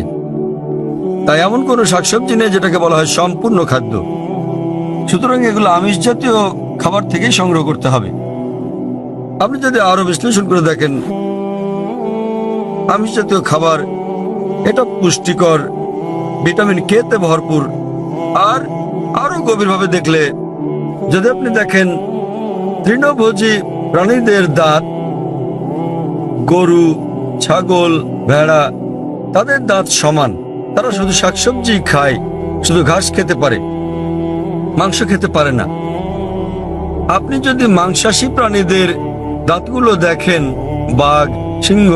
তাই এমন কোনো শাকসবজি নেই যেটাকে বলা হয় সম্পূর্ণ খাদ্য। সুতরাং এগুলো আমিষ জাতীয় খাবার থেকেই সংগ্রহ করতে হবে। আপনি যদি আরো বিশ্লেষণ করে দেখেন, আমিষ জাতীয় খাবার এটা পুষ্টিকর, ভিটামিন কে তে ভরপুর। আর আরো গভীরভাবে দেখলে যদি আপনি দেখেন তৃণভোজী প্রাণীদের দাঁত, গরু, ছাগল, ভেড়া, তাদের দাঁত সমান। তারা শুধু শাকসবজি খায়, শুধু ঘাস খেতে পারে, মাংস খেতে পারে না। আপনি যদি মাংসাশী প্রাণীদের দাঁতগুলো দেখেন, বাঘ, সিংহ,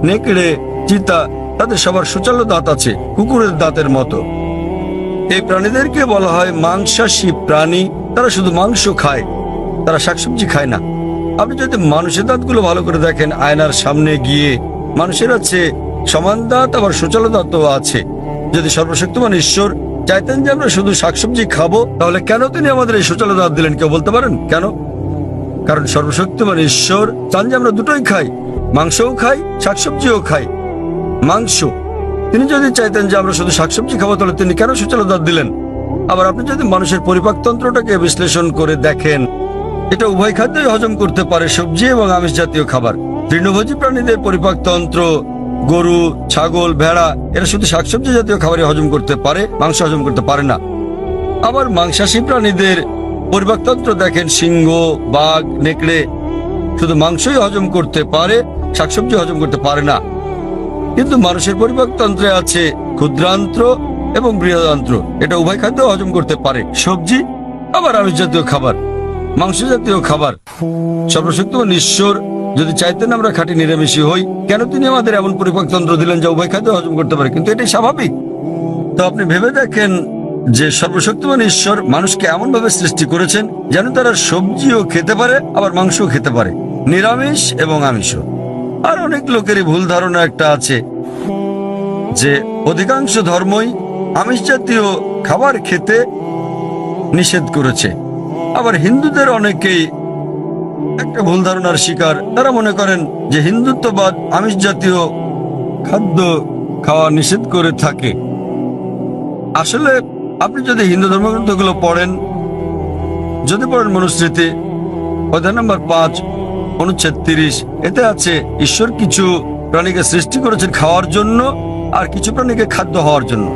নেকড়ে, চিতা, তাদের সবার সুচালো দাঁত আছে, কুকুরের দাঁতের মতো। এই প্রাণীদেরকে বলা হয় মাংসাশী প্রাণী। তারা শুধু মাংস খায়, তারা শাকসবজি খায় না। আপনি যদি মানুষের দাঁতগুলো ভালো করে দেখেন, আয়নার সামনে গিয়ে, মানুষের আছে সমান দাঁত, আবার সুচালো দাঁতও আছে। যদি সর্বশক্তিমান ঈশ্বর চাইতেন যে আমরা শুধু শাকসবজি খাবো, তাহলে কেন তিনি আমাদের এই সুচালো দাঁত দিলেন? কেউ বলতে পারেন কেন? কারণ সর্বশক্তিমান ঈশ্বর চান যে আমরা দুটোই খাই, মাংসও খাই, শাকসবজিও খাই। মাংস, তিনি যদি চাইতেন যে আমরা শুধু শাকসবজি খাবো, তাহলে তিনি কেন সুচালো দাঁত দিলেন? আবার আপনি যদি মানুষের পরিপাকতন্ত্রটাকে বিশ্লেষণ করে দেখেন, এটা উভয় খাদ্যই হজম করতে পারে, সবজি এবং আমিষ জাতীয় খাবার। তৃণভোজী প্রাণীদের পরিপাকতন্ত্র, গরু, ছাগল, ভেড়া, এরা শুধু শাকসবজি জাতীয় খাবারই হজম করতে পারে, মাংস হজম করতে পারে না। আবার মাংসাশী প্রাণীদের পরিপাকতন্ত্র দেখেন, সিংহ, বাঘ, নেকড়ে শুধু মাংসই হজম করতে পারে, শাকসবজি হজম করতে পারে না। কিন্তু মানুষের পরিপাকতন্ত্রে আছে ক্ষুদ্রান্ত্র এবং বৃহদান্ত্র। এটা উভয় খাদ্য হজম করতে পারে, সবজি আবার আমিষ জাতীয় খাবার, মাংস জাতীয় খাবার। সর্বশক্তিমান ঈশ্বর যদি চাইতেন আমরা খাঁটি নিরামিষী হই, কেন তিনি আমাদের এমন পরিপাকতন্ত্র দিলেন যা উভয় খাদ্য হজম করতে পারে? কিন্তু এটাই স্বাভাবিক। তো আপনি ভেবে দেখেন যে সর্বশক্তিমান ঈশ্বর মানুষকে এমন ভাবে সৃষ্টি করেছেন যেন তারা সবজিও খেতে পারে আবার মাংসও খেতে পারে, নিরামিষ এবং আমিষও। আর অনেক লোকেরই ভুল ধারণা একটা আছে যে অধিকাংশ ধর্মই আমিষ জাতীয় খাবার খেতে নিষেধ করেছে। আবার হিন্দুদের অনেকেই একটা ভুল ধারণার শিকার। তারা মনে করেন যে হিন্দুত্ববাদ আমিষ জাতীয় খাদ্য খাওয়া নিষেধ করে থাকে। আসলে আপনি যদি হিন্দু ধর্মগ্রন্থগুলো পড়েন, যদি পড়েন মনুস্মৃতি অধ্যায় নম্বর 5 অনুচ্ছেদ 30, এতে আছে ঈশ্বর কিছু প্রাণীকে সৃষ্টি করেছেন খাওয়ার জন্য আর কিছু প্রাণীকে খাদ্য হওয়ার জন্য।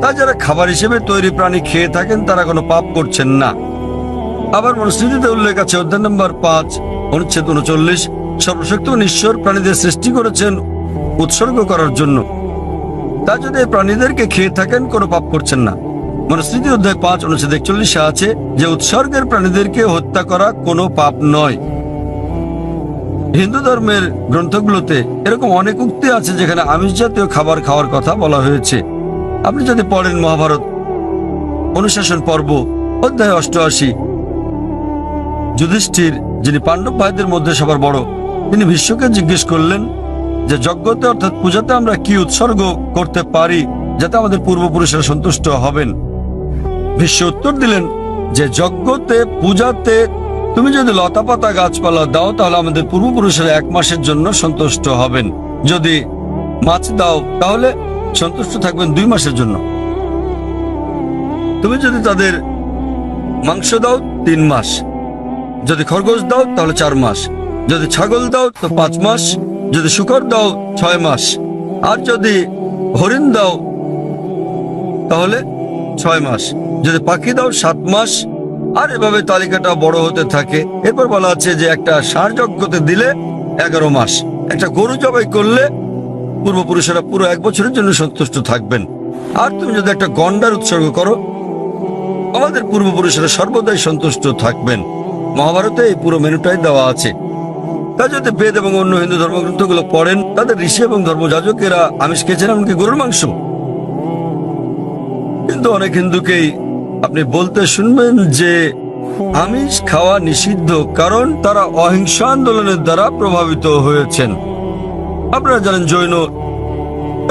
তা যারা খাবার হিসেবে তৈরি প্রাণী খেয়ে থাকেন তারা কোনো পাপ করছেন না। আবার মনুস্মৃতিতে উল্লেখ আছে অধ্যায় নম্বর 5 অনুচ্ছেদ 39, সর্বশক্তিমান ঈশ্বর প্রাণীদের সৃষ্টি করেছেন উৎসর্গ করার জন্য। তা যদি এই প্রাণীদেরকে খেয়ে থাকেন কোনো পাপ করছেন না। মনুস্মৃতি অধ্যায় 5 অনুচ্ছেদ 41 আছে যে উৎসর্গের প্রাণীদেরকে হত্যা করা কোনো পাপ নয়। হিন্দু ধর্মের গ্রন্থগুলোতে এরকম অনেক উক্তি আছে যেখানে আমিষ জাতীয় খাবার খাওয়ার কথা বলা হয়েছে। আপনি যদি পড়েন মহাভারত অনুশাসন পর্ব অধ্যায় 88, যুধিষ্ঠির যিনি পাণ্ডব ভাইদের মধ্যে সবার বড়, তিনি ভীষ্মকে জিজ্ঞেস করলেন যে যজ্ঞতে অর্থাৎ পূজাতে আমরা কি উৎসর্গ করতে পারি যাতে আমাদের পূর্বপুরুষেরা সন্তুষ্ট হবেন। ভীষ্ম উত্তর দিলেন যে যজ্ঞতে পূজাতে তুমি যদি লতাপাতা গাছপালা দাও তাহলে আমাদের পূর্বপুরুষেরা 1 মাসের জন্য সন্তুষ্ট হবেন। যদি মাছ দাও তাহলে সন্তুষ্ট থাকবেন 2 মাসের জন্য। তুমি যদি তাদের মাংস দাও 3 মাস, যদি খরগোশ দাও তাহলে 4 মাস, যদি ছাগল দাও তো 5 মাস, যদি শূকর দাও 6 মাস, আর যদি হরিণ দাও তাহলে 6 মাস, যদি পাখি দাও 7 মাস। আর এভাবে তালিকাটা বড় হতে থাকে। এরপর বলা আছে যে একটা ষাঁড় যজ্ঞতে দিলে 11 মাস, একটা গরু জবাই করলে পূর্বপুরুষেরা পুরো 1 বছরের জন্য সন্তুষ্ট থাকবেন। আর তুমি যদি একটা গন্ডার উৎসর্গ করো আমাদের পূর্বপুরুষেরা সর্বদাই সন্তুষ্ট থাকবেন। মহাভারতে এই পুরো মেনুটাই দেওয়া আছে। তা যদি বেদ এবং অন্য হিন্দু ধর্মগ্রন্থগুলো পড়েন তাদের ঋষি এবং ধর্মযাজকেরা আমিষ খেয়েছেন, এমনকি গরুর মাংস। কিন্তু অনেক হিন্দুকেই আপনি বলতে শুনবেন যে আমিষ খাওয়া নিষিদ্ধ, কারণ তারা অহিংস আন্দোলনের দ্বারা প্রভাবিত হয়েছেন। আপনারা জানেন জৈন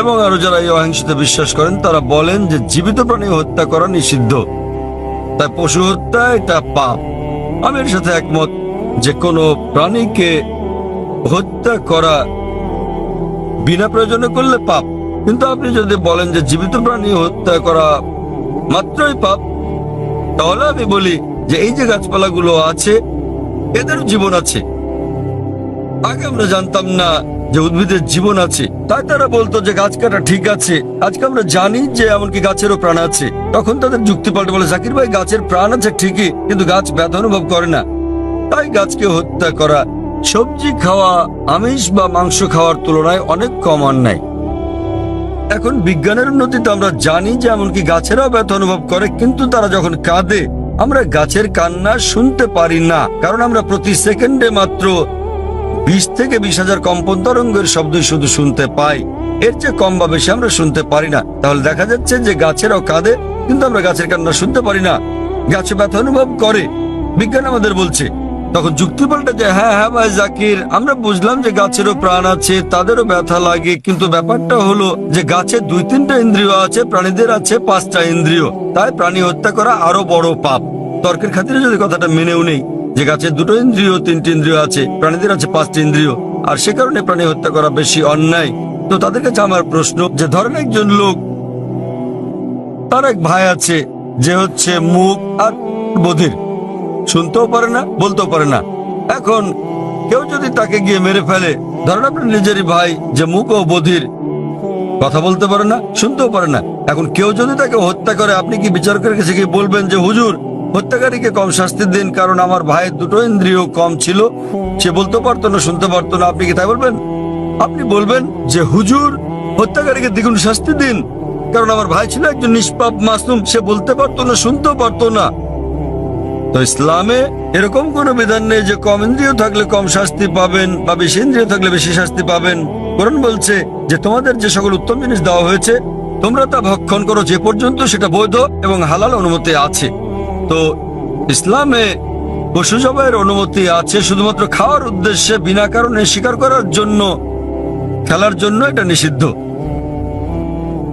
এবং আরো যারা এই অহিংসতে বিশ্বাস করেন তারা বলেন যে জীবিত প্রাণী হত্যা করা নিষিদ্ধ, তাই পশু হত্যা এটা পাপ। আমি এর সাথে একমত যে কোনো প্রাণীকে হত্যা করা বিনা প্রয়োজনে করলে পাপ। কিন্তু আপনি যদি বলেন যে জীবিত প্রাণী হত্যা করা মাত্রই পাপ, তাহলে আমি বলি যে এই যে গাছপালাগুলো আছে এদের জীবন আছে। আগে আমরা জানতাম না যে উদ্ভিদের জীবন আছে, তাই তারা বলতো যে গাছ কাটা ঠিক আছে। আজকে আমরা জানি যে এমনকি গাছেরও প্রাণ আছে। তখন তাদের যুক্তি পাল্টে বলে জাকির ভাই গাছের প্রাণ আছে ঠিকই, কিন্তু গাছ ব্যথা অনুভব করে না, তাই গাছকে হত্যা করা সবজি খাওয়া আমিষ বা মাংস খাওয়ার তুলনায় অনেক কম অন্যায়। এখন বিজ্ঞানের উন্নতিতে আমরা জানি যে এমনকি গাছেরাও ব্যথা অনুভব করে, কিন্তু তারা যখন কাঁদে আমরা গাছের কান্না শুনতে পারি না, কারণ আমরা প্রতি সেকেন্ডে মাত্র 20 থেকে 20,000 কম্পন তরঙ্গের শব্দ শুধু শুনতে পাই। এর চেয়ে কম বা বেশি আমরা শুনতে পারি না। তাহলে দেখা যাচ্ছে যে গাছেরাও কাঁদে, কিন্তু আমরা গাছের কান্না শুনতে পারি না। গাছে ব্যথা অনুভব করে, বিজ্ঞান আমাদের বলছে। তখন যুক্তি পাল্টে যে হ্যাঁ ভাই জাকির, আমরা বুঝলাম যে গাছেরও প্রাণ আছে, তাদেরও ব্যথা লাগে, কিন্তু ব্যাপারটা হলো যে গাছের 2-3টা ইন্দ্রিয় আছে, প্রাণীদের আছে 5টা ইন্দ্রিয়, তাই প্রাণী হত্যা করা আরো বড় পাপ। তর্কের খাতিরে যদি কথাটা মেনেও নেই যে গাছের 2টো ইন্দ্রিয় 3টি ইন্দ্রিয় আছে, প্রাণীদের আছে 5টি ইন্দ্রিয়, আর সে কারণে প্রাণী হত্যা করা বেশি অন্যায়। তো তাদের কাছে আমার প্রশ্ন যে ধরেন একজন লোক, তার এক ভাই আছে যে হচ্ছে মুখ আর বধির, শুনতেও পারে না বলতেও পারে না। এখন কেউ যদি তাকে গিয়ে মেরে ফেলে, ধরেন আপনার নিজেরই ভাই যে মুখ ও বধির, কথা বলতে পারে না শুনতেও পারে না, এখন কেউ যদি তাকে হত্যা করে, আপনি কি বিচারকের কাছে গিয়ে বলবেন যে হুজুর হত্যাকারীকে কম শাস্তি দিন, কারণ আমার ভাইয়ের 2টো ইন্দ্রিয় কম ছিল, সে বলতে পারতো না শুনতে পারতো না, আপনি কি তাই বলবেন? আপনি বলবেন যে হুজুর হত্যাকারীকে দ্বিগুণ শাস্তি দিন, কারণ আমার ভাই ছিল একজন নিষ্পাপ মাসুম, সে বলতে পারতো না, শুনতেও পারতো না। তো ইসলামে এরকম কোনো বিধান নেই যে কম ইন্দ্রিয় থাকলে কম শাস্তি পাবেন বা বেশি ইন্দ্রিয় থাকলে বেশি শাস্তি পাবেন। কোরআন বলছে যে তোমাদের যে সকল উত্তম জিনিস দেওয়া হয়েছে তোমরা তা ভক্ষণ করো যে পর্যন্ত সেটা বৈধ এবং হালাল অনুমতি আছে। তো ইসলামে পশু জবাইয়ের অনুমতি আছে শুধুমাত্র খাওয়ার উদ্দেশ্যে, বিনা কারণে শিকার করার জন্য, খেলার জন্য এটা নিষিদ্ধ।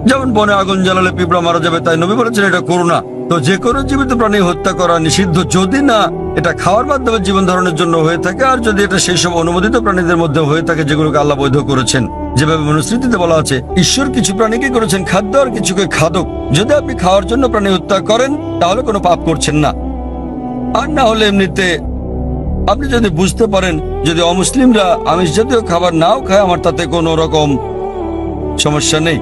যেমন বনে আগুন জ্বালালে পিঁপড়া মারা যাবে, তাই নবী বলেছেন এটা করো না। তো যে কোনো জীবিত প্রাণী হত্যা করা নিষিদ্ধ, যদি না এটা খাওয়ার মাধ্যমে জীবন ধারণের জন্য হয়ে থাকে, আর যদি এটা সেই সব অনুমোদিত প্রাণীদের মধ্যে হয়ে থাকে যেগুলোকে আল্লাহ বৈধ করেছেন। যেভাবে মনুস্মৃতিতে বলা আছে ঈশ্বর কিছু প্রাণীকে করেছেন খাদ্য আর কিছুকে খাদক। যদি আপনি খাওয়ার জন্য প্রাণী হত্যা করেন তাহলে কোনো পাপ করছেন না, আর না হলে এমনিতে আপনি যদি বুঝতে পারেন যদি অমুসলিমরা আমিষ জাতীয় খাবার নাও খায় আমার তাতে কোনো রকম সমস্যা নেই।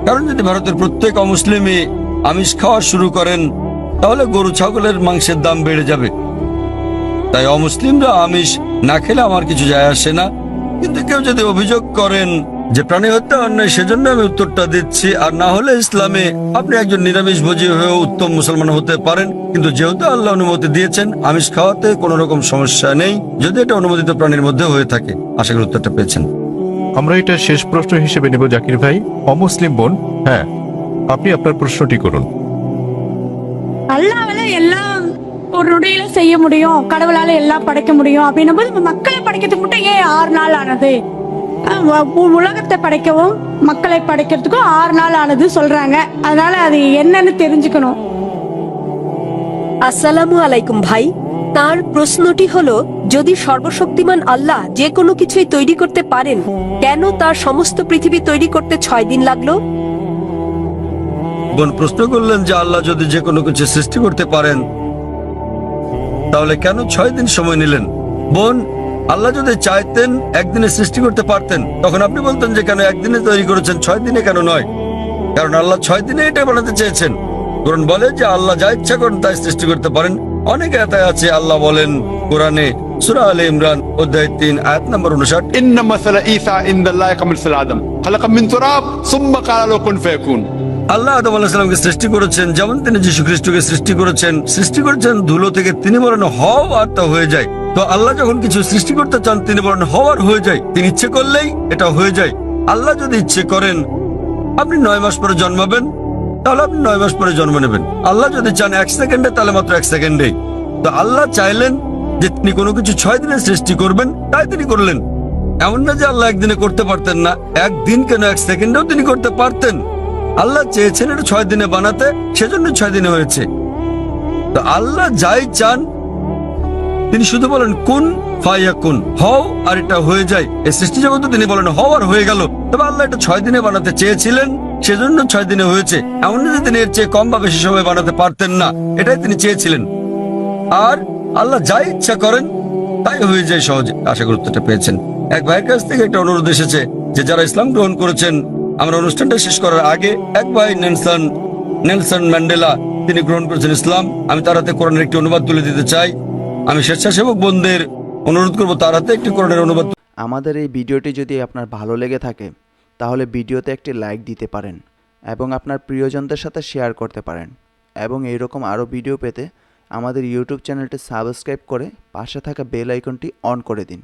কারণ যদি ভারতের প্রত্যেক অমুসলিমই আমিষ খাওয়া শুরু করেন তাহলে গরু ছাগলের মাংসের দাম বেড়ে যাবে। তাই অমুসলিমরা আমিষ না খেলে আমার কিছু যায় আসে না। কিন্তু কেউ যদি অভিযোগ করেন যে প্রাণী হত্যা অন্যায়, সেজন্য আমি উত্তরটা দিচ্ছি। আর না হলে ইসলামে আপনি একজন নিরামিষ ভোজী হয়েও উত্তম মুসলমান হতে পারেন, কিন্তু যেহেতু আল্লাহ অনুমতি দিয়েছেন আমিষ খাওয়াতে কোনো রকম সমস্যা নেই যদি এটা অনুমোদিত প্রাণীর মধ্যে হয়ে থাকে। আশা করি উত্তরটা পেয়েছেন। আমরা এটা শেষ প্রশ্ন হিসেবে নেব জাকির ভাই। অমুসলিম বোন, হ্যাঁ আপনি আপনার প্রশ্নটি করুন। அல்லாவால எல்லாம் ஒரு நொடியில செய்ய முடியும், கடவுளால எல்லாம் படைக்க முடியும் அப்படின்னும் போது மக்களை படைக்கிறதுக்கு மட்டும் ஏன் 6 நாள் ஆனது? உலகத்தை படைக்கவும் மக்களை படைக்கிறதுக்கும் 6 நாள் ஆனது சொல்றாங்க. அதனால அது என்னன்னு தெரிஞ்சுக்கணும். আসসালামু আলাইকুম ভাই, তার প্রশ্নটি হলো যদি সর্বশক্তিমান আল্লাহ যে কোনো কিছুই তৈরি করতে পারেন, কেন তার সমস্ত পৃথিবী তৈরি করতে 6 দিন লাগলো? বোন প্রশ্ন করলেন যে আল্লাহ যদি যে কোনো কিছু সৃষ্টি করতে পারেন তাহলে কেন 6 দিন সময় নিলেন। বোন, আল্লাহ যদি চাইতেন একদিনে সৃষ্টি করতে পারতেন, তখন আপনি বলতেন যে কেন একদিনে তৈরি করেছেন, 6 দিনে কেন নয়? কারণ আল্লাহ 6 দিনে এটা বানাতে চেয়েছেন। কোরআন বলে যে আল্লাহ যা ইচ্ছা করেন তাই সৃষ্টি করতে পারেন। অনেক আয়াতে আছে আল্লাহ বলেন কোরআনে, সূরা আলে ইমরান অধ্যায় 3 আয়াত নম্বর 59, إن مثل عيسى عند الله كمثل آدم خلق من تراب ثم قال له كن فيكون। আল্লাহ আদম আলাইহিস সালামকে সৃষ্টি করেছেন যেমন তিনি যীশু খ্রিস্টকে সৃষ্টি করেছেন ধুলো থেকে, তিনি বলেন হও আর তা হয়ে যায়। তো আল্লাহ যখন কিছু সৃষ্টি করতে চান তিনি বলেন হও আর হয়ে যায়। তিনি ইচ্ছে করলেই এটা হয়ে যায়। আল্লাহ যদি ইচ্ছে করেন আপনি 9 মাস পরে জন্মাবেন তাহলে আপনি 9 মাস পরে জন্ম নেবেন। আল্লাহ যদি চান 1 সেকেন্ডে তাহলে মাত্র 1 সেকেন্ডেই। তো আল্লাহ চাইলেন যে তিনি কোনো কিছু 6 দিনে সৃষ্টি করবেন, তাই তিনি করলেন। এমন না যে আল্লাহ একদিনে করতে পারতেন না, একদিন কেন 1 সেকেন্ডেও তিনি করতে পারতেন। আল্লাহ চেয়েছেন এটা 6 দিনে বানাতে, সেজন্য 6 দিনে হয়েছে। তো আল্লাহ যাই চান তিনি শুধু বলেন কুন ফায়াকুন, হও আর এটা হয়ে যায়। এই সৃষ্টি জগতে তিনি বলেন হও আর হয়ে গেল। তবে আল্লাহ এটা 6 দিনে বানাতে চেয়েছিলেন, সেজন্য 6 দিনে হয়েছে। এমন না যে তিনি এর চেয়ে কম বা বেশি সময় বানাতে পারতেন না, এটাই তিনি চেয়েছিলেন। আর আল্লাহ যাই ইচ্ছা করেন তাই হয়ে যায় সহজে। আশা করি উত্তরটা পেয়েছেন। এক ভাইয়ের কাছ থেকে একটা অনুরোধ এসেছে যে যারা ইসলাম গ্রহণ করেছেন, আমরা অনুষ্ঠানটা শেষ করার আগে এক ভাই নেলসন ম্যান্ডেলা তিনি গ্রহণ করেছেন ইসলাম। আমি তার হাতে কোরআনের একটি অনুবাদ তুলে দিতে চাই। আমি স্বেচ্ছাসেবক বোনদের অনুরোধ করবো তার হাতে একটি কোরআনের অনুবাদ। আমাদের এই ভিডিওটি যদি আপনার ভালো লেগে থাকে তাহলে ভিডিওতে একটি লাইক দিতে পারেন এবং আপনার প্রিয়জনদের সাথে শেয়ার করতে পারেন। এবং এইরকম আরও ভিডিও পেতে আমাদের ইউটিউব চ্যানেলটি সাবস্ক্রাইব করে পাশে থাকা বেল আইকনটি অন করে দিন।